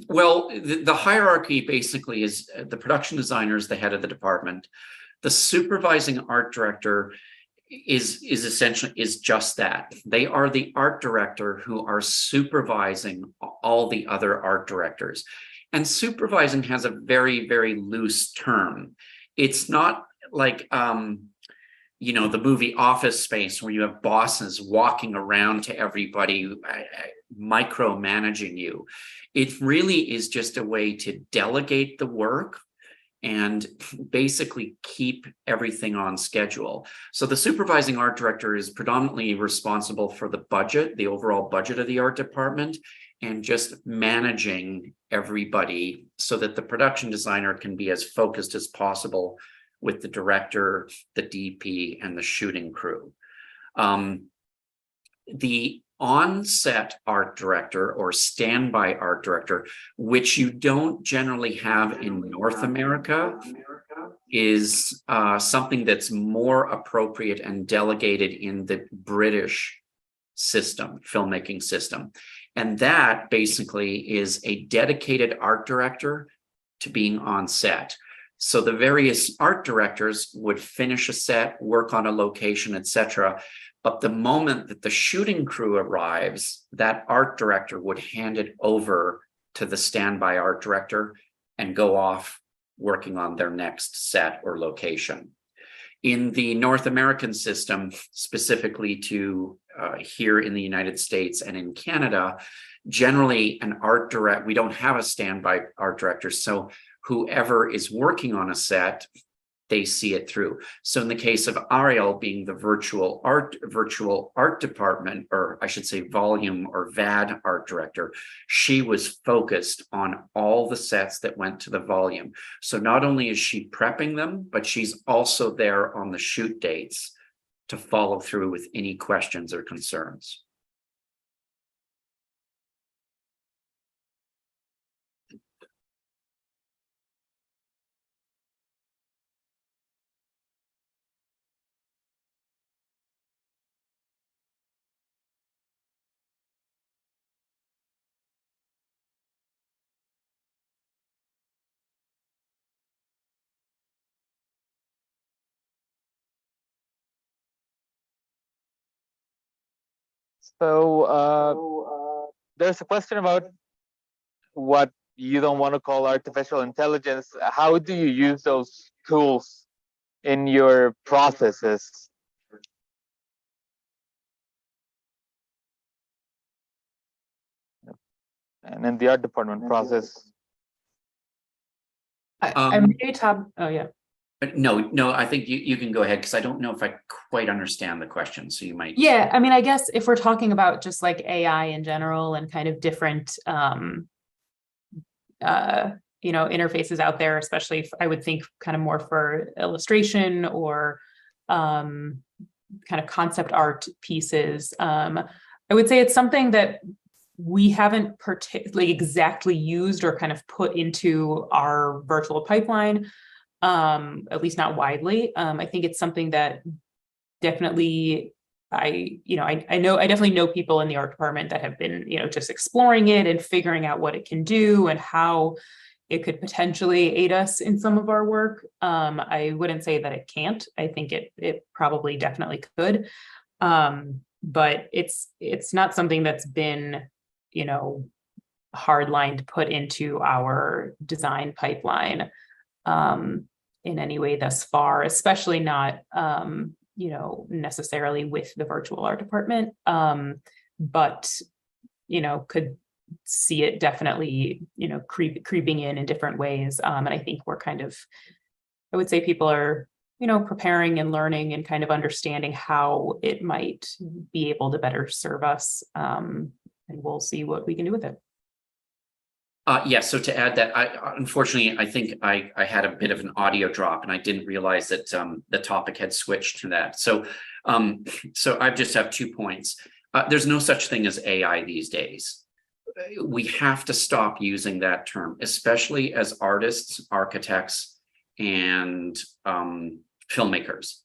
Well, the hierarchy basically is the production designer is the head of the department. The supervising art director is essentially just that. They are the art director who are supervising all the other art directors. And supervising has a very, very loose term. It's not like the movie Office Space, where you have bosses walking around to everybody, micromanaging you. It really is just a way to delegate the work and basically keep everything on schedule. So the supervising art director is predominantly responsible for the budget, the overall budget of the art department, and just managing everybody so that the production designer can be as focused as possible with the director, the DP, and the shooting crew. The on-set art director or standby art director, which you don't generally have in North America, is something that's more appropriate and delegated in the British system, filmmaking system. And that basically is a dedicated art director to being on set. So the various art directors would finish a set, work on a location, etc. But the moment that the shooting crew arrives, that art director would hand it over to the standby art director and go off working on their next set or location. In the North American system, specifically to here in the United States and in Canada, generally we don't have a standby art director. So whoever is working on a set, they see it through. So in the case of Ariel being the virtual art department, or I should say volume or VAD art director, she was focused on all the sets that went to the volume. So not only is she prepping them, but she's also there on the shoot dates to follow through with any questions or concerns. So there's a question about what you don't want to call artificial intelligence. How do you use those tools in your processes? And in the art department process? I may tab. Oh yeah. No, I think you can go ahead, because I don't know if I quite understand the question. So you might. Yeah, I mean, I guess if we're talking about just like AI in general and kind of different interfaces out there, especially I would think kind of more for illustration or kind of concept art pieces. I would say it's something that we haven't particularly exactly used or kind of put into our virtual pipeline, at least not widely. I think it's something that definitely I definitely know people in the art department that have been, just exploring it and figuring out what it can do and how it could potentially aid us in some of our work. I wouldn't say that it can't. I think it probably definitely could. But it's not something that's been, hardline to put into our design pipeline in any way thus far, especially not necessarily with the virtual art department, but could see it definitely creeping in different ways, and I think we're kind of, I would say people are preparing and learning and kind of understanding how it might be able to better serve us, and we'll see what we can do with it. So to add that, unfortunately, I think I had a bit of an audio drop and I didn't realize that the topic had switched to that. So I just have 2 points. There's no such thing as AI these days. We have to stop using that term, especially as artists, architects, and filmmakers.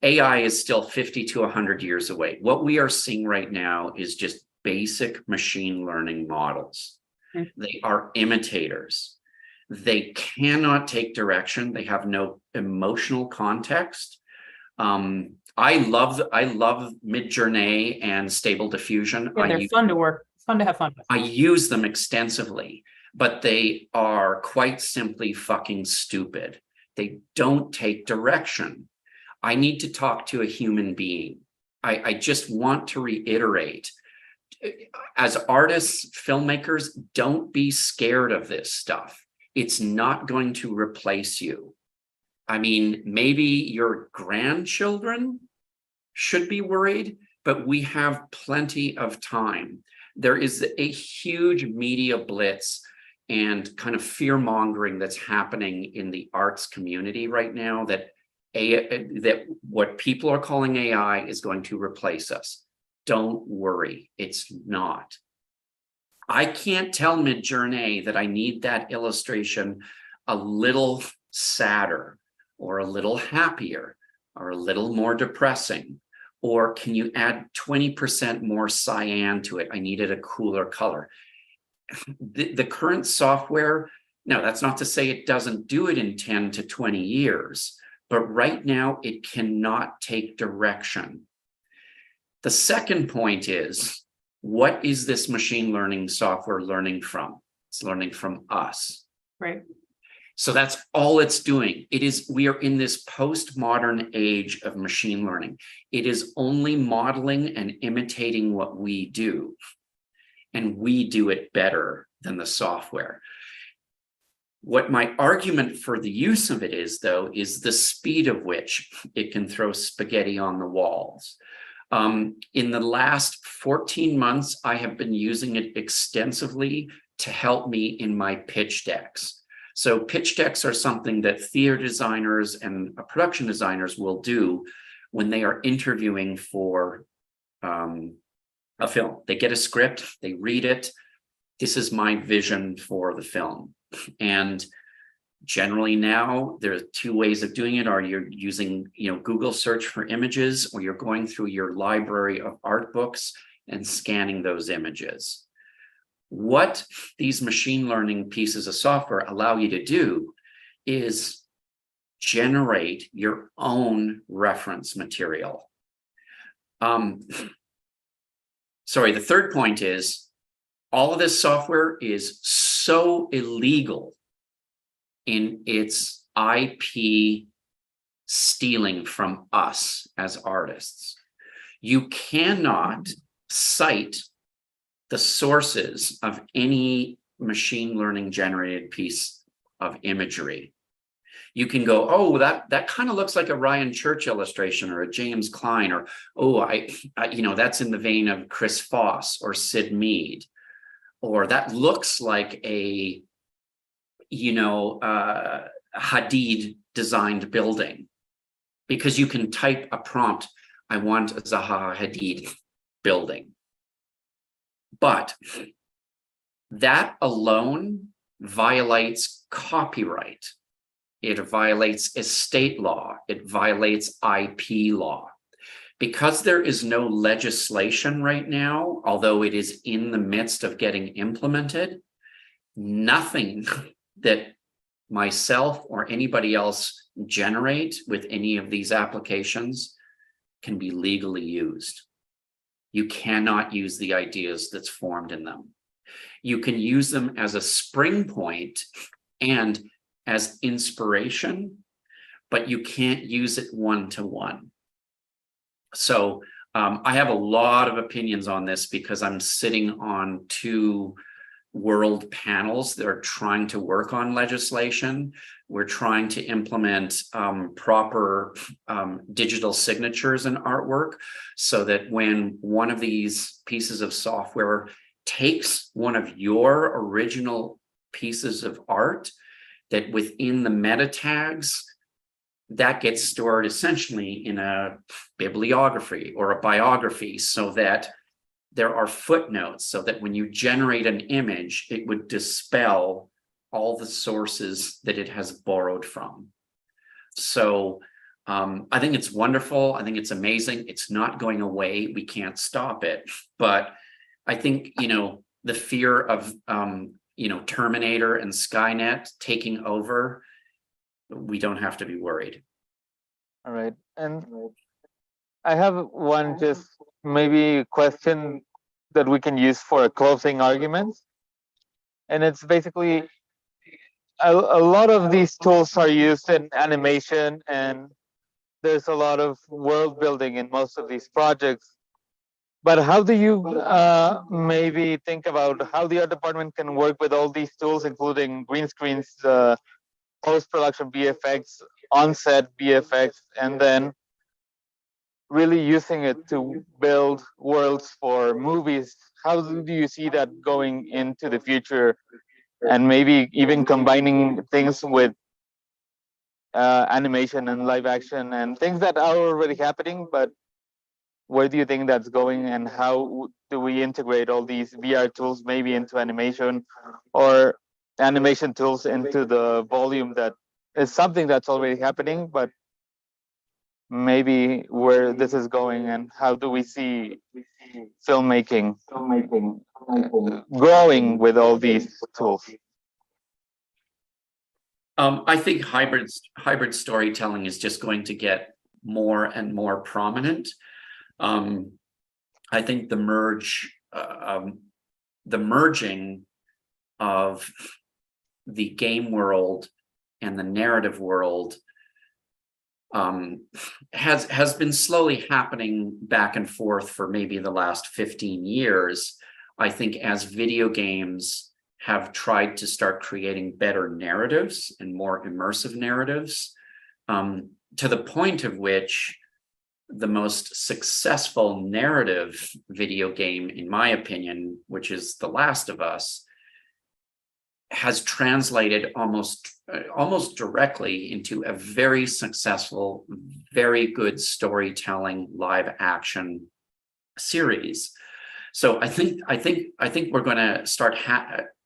AI is still 50 to 100 years away. What we are seeing right now is just basic machine learning models. They are imitators. They cannot take direction. They have no emotional context. I love Midjourney and Stable Diffusion. Yeah, they're fun to work, fun to have fun with. I use them extensively, but they are quite simply fucking stupid. They don't take direction. I need to talk to a human being. I just want to reiterate, as artists, filmmakers, don't be scared of this stuff. It's not going to replace you. I mean, maybe your grandchildren should be worried, but we have plenty of time. There is a huge media blitz and kind of fear mongering that's happening in the arts community right now that what people are calling AI is going to replace us. Don't worry, it's not. I can't tell Midjourney that I need that illustration a little sadder or a little happier or a little more depressing, or can you add 20% more cyan to it? I needed a cooler color. The current software, now that's not to say it doesn't do it in 10 to 20 years, but right now it cannot take direction. The second point is, what is this machine learning software learning from? It's learning from us. Right. So that's all it's doing. We are in this postmodern age of machine learning. It is only modeling and imitating what we do, and we do it better than the software. What my argument for the use of it is, though, is the speed of which it can throw spaghetti on the walls. In the last 14 months, I have been using it extensively to help me in my pitch decks. So pitch decks are something that theater designers and production designers will do when they are interviewing for a film. They get a script, they read it. This is my vision for the film. And generally now there are 2 ways of doing it. Are you're using Google search for images, or you're going through your library of art books and scanning those images. What these machine learning pieces of software allow you to do is generate your own reference material. Sorry, the third point is all of this software is so illegal in its IP stealing from us as artists. You cannot cite the sources of any machine learning generated piece of imagery. You can go, oh, that kind of looks like a Ryan Church illustration or a James Klein, or that's in the vein of Chris Foss or Sid Mead, or that looks like a Hadid designed building, because you can type a prompt, I want a Zaha Hadid building. But that alone violates copyright. It violates estate law. It violates IP law. Because there is no legislation right now, although it is in the midst of getting implemented, nothing that myself or anybody else generate with any of these applications can be legally used. You cannot use the ideas that's formed in them. You can use them as a spring point and as inspiration, but you can't use it one-to-one. So I have a lot of opinions on this because I'm sitting on 2 world panels that are trying to work on legislation. We're trying to implement proper digital signatures in artwork, so that when one of these pieces of software takes one of your original pieces of art, that within the meta tags, that gets stored essentially in a bibliography or a biography, so that there are footnotes, so that when you generate an image, it would dispel all the sources that it has borrowed from. So I think it's wonderful. I think it's amazing. It's not going away. We can't stop it. But I think, the fear of, Terminator and Skynet taking over, we don't have to be worried. All right. And I have one just maybe question that we can use for a closing argument. And it's basically a lot of these tools are used in animation, and there's a lot of world building in most of these projects. But how do you maybe think about how the art department can work with all these tools, including green screens, post-production VFX, on-set VFX, and then really using it to build worlds for movies? How do you see that going into the future, and maybe even combining things with animation and live action and things that are already happening, but where do you think that's going, and how do we integrate all these VR tools maybe into animation, or animation tools into the volume that is something that's already happening, but maybe where this is going, and how do we see filmmaking growing with all these tools? I think hybrid storytelling is just going to get more and more prominent. I think the merging of the game world and the narrative world has been slowly happening back and forth for maybe the last 15 years. I think as video games have tried to start creating better narratives and more immersive narratives, to the point of which the most successful narrative video game, in my opinion, which is The Last of Us, has translated almost directly into a very successful, very good storytelling live action series. So I think we're going to start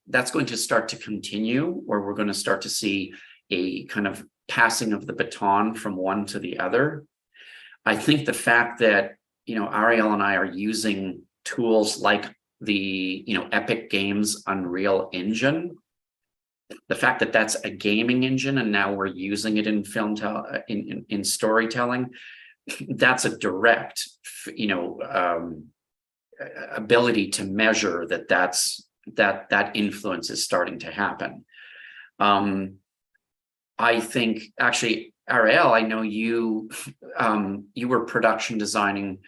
that's going to start to continue, or we're going to start to see a kind of passing of the baton from one to the other. I think the fact that, Ariel and I are using tools like the, Epic Games Unreal Engine, the fact that that's a gaming engine and now we're using it in in storytelling, that's a direct, ability to measure that influence is starting to happen. I think actually, Ariel, I know you were production designing.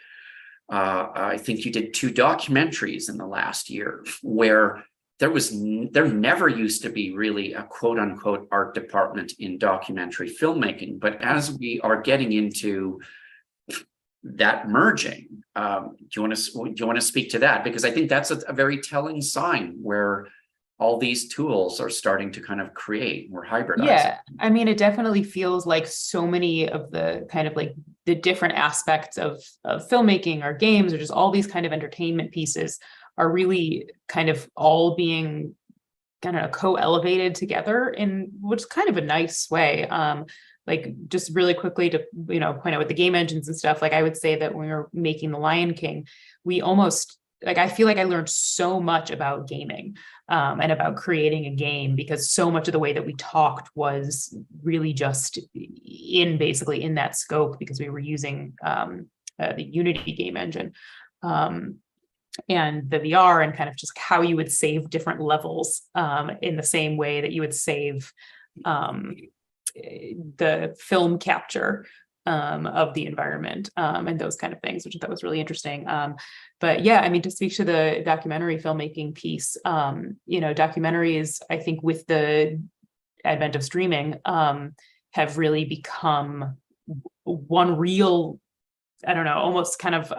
I think you did 2 documentaries in the last year where there never used to be really a quote unquote art department in documentary filmmaking. But as we are getting into that merging, do you want to speak to that? Because I think that's a very telling sign where all these tools are starting to kind of create, we're hybridizing. Yeah, I mean, it definitely feels like so many of the kind of like the different aspects of filmmaking or games or just all these kind of entertainment pieces are really kind of all being kind of co-elevated together in which is kind of a nice way. Like just really quickly to, you know, point out with the game engines and stuff, like I would say that when we were making The Lion King, we almost, like, I feel like I learned so much about gaming and about creating a game, because so much of the way that we talked was really just basically in that scope, because we were using the Unity game engine. And the VR and kind of just how you would save different levels in the same way that you would save the film capture of the environment and those kind of things, which I thought was really interesting. But yeah, I mean, to speak to the documentary filmmaking piece, you know, documentaries, I think with the advent of streaming, have really become one real, I don't know, almost kind of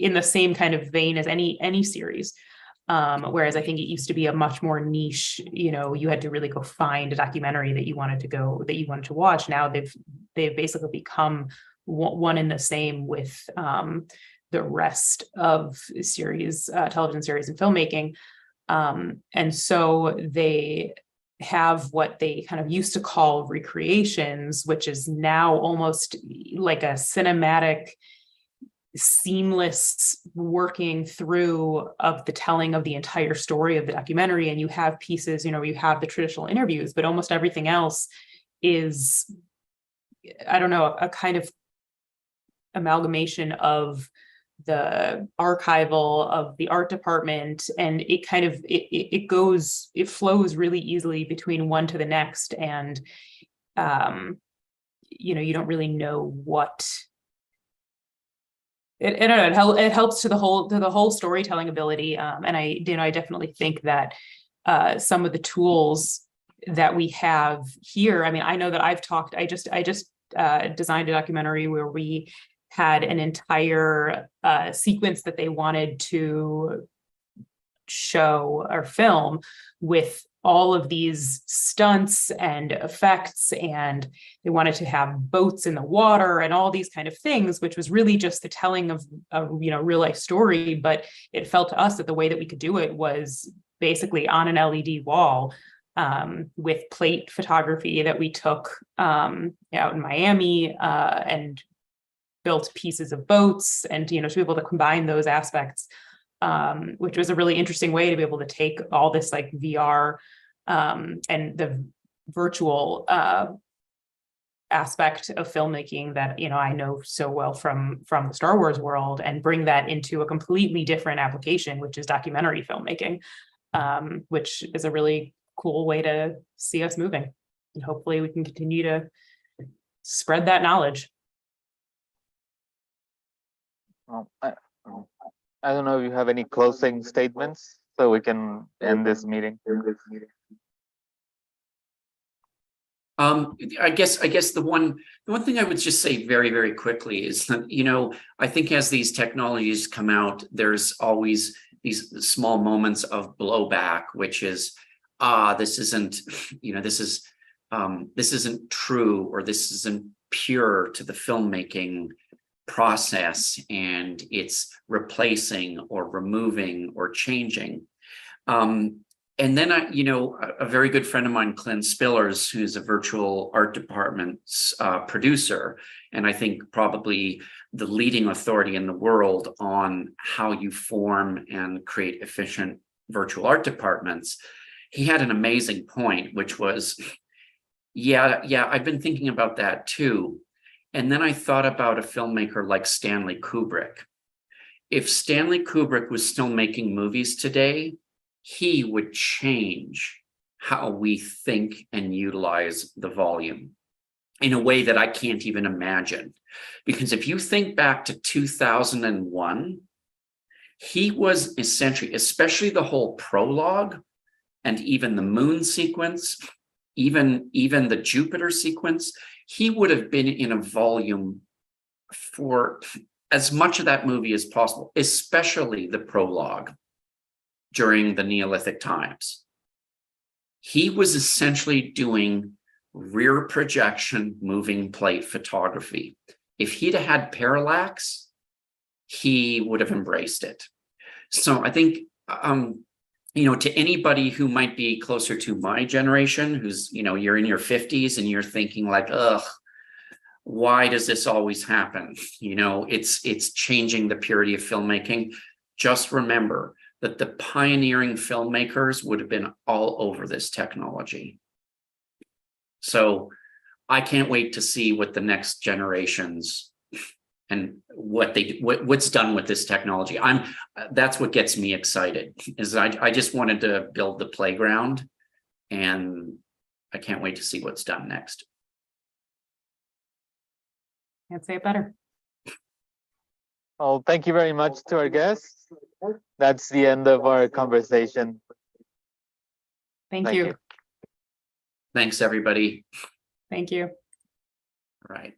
in the same kind of vein as any series. Whereas I think it used to be a much more niche, you know, you had to really go find a documentary that you wanted to watch. Now they've basically become one and the same with the rest of series, television series and filmmaking. And so they have what they kind of used to call recreations, which is now almost like a cinematic seamless working through of the telling of the entire story of the documentary. And you have pieces, you know, you have the traditional interviews, but almost everything else is, I don't know, a kind of amalgamation of the archival, of the art department, and it kind of it flows really easily between one to the next, and you know, you don't really know what I don't know, it helps to the whole storytelling ability, and I definitely think that some of the tools that we have here, I mean, I know that I just designed a documentary where we had an entire sequence that they wanted to show or film with all of these stunts and effects, and they wanted to have boats in the water and all these kind of things, which was really just the telling of a, you know, real life story. But it felt to us that the way that we could do it was basically on an LED wall with plate photography that we took out in Miami and built pieces of boats, and, you know, to be able to combine those aspects, which was a really interesting way to be able to take all this like VR and the virtual aspect of filmmaking that, you know, I know so well from the Star Wars world, and bring that into a completely different application, which is documentary filmmaking, which is a really cool way to see us moving. And hopefully we can continue to spread that knowledge. Well, I don't know if you have any closing statements so we can end this meeting. I guess the one thing I would just say very, very quickly is that, you know, I think as these technologies come out, there's always these small moments of blowback, which is, this isn't, you know, this isn't true, or this isn't pure to the filmmaking process, and it's replacing or removing or changing. And then a very good friend of mine, Clint Spillers, who's a virtual art department's producer, and I think probably the leading authority in the world on how you form and create efficient virtual art departments, he had an amazing point, which was, yeah, I've been thinking about that too. And then I thought about a filmmaker like Stanley Kubrick. If Stanley Kubrick was still making movies today, he would change how we think and utilize the volume in a way that I can't even imagine. Because if you think back to 2001, he was essentially, especially the whole prologue and even the moon sequence, even the Jupiter sequence, he would have been in a volume for as much of that movie as possible, especially the prologue during the Neolithic times. He was essentially doing rear projection moving plate photography. If he'd have had parallax, he would have embraced it. So I think, to anybody who might be closer to my generation, who's, you're in your 50s and you're thinking like, ugh, why does this always happen? It's changing the purity of filmmaking. Just remember that the pioneering filmmakers would have been all over this technology. So I can't wait to see what the next generations and what's done with this technology. That's what gets me excited, is I just wanted to build the playground, and I can't wait to see what's done next. Can't say it better. Well, thank you very much to our guests. That's the end of our conversation. Thank you. Thanks, everybody. Thank you. All right.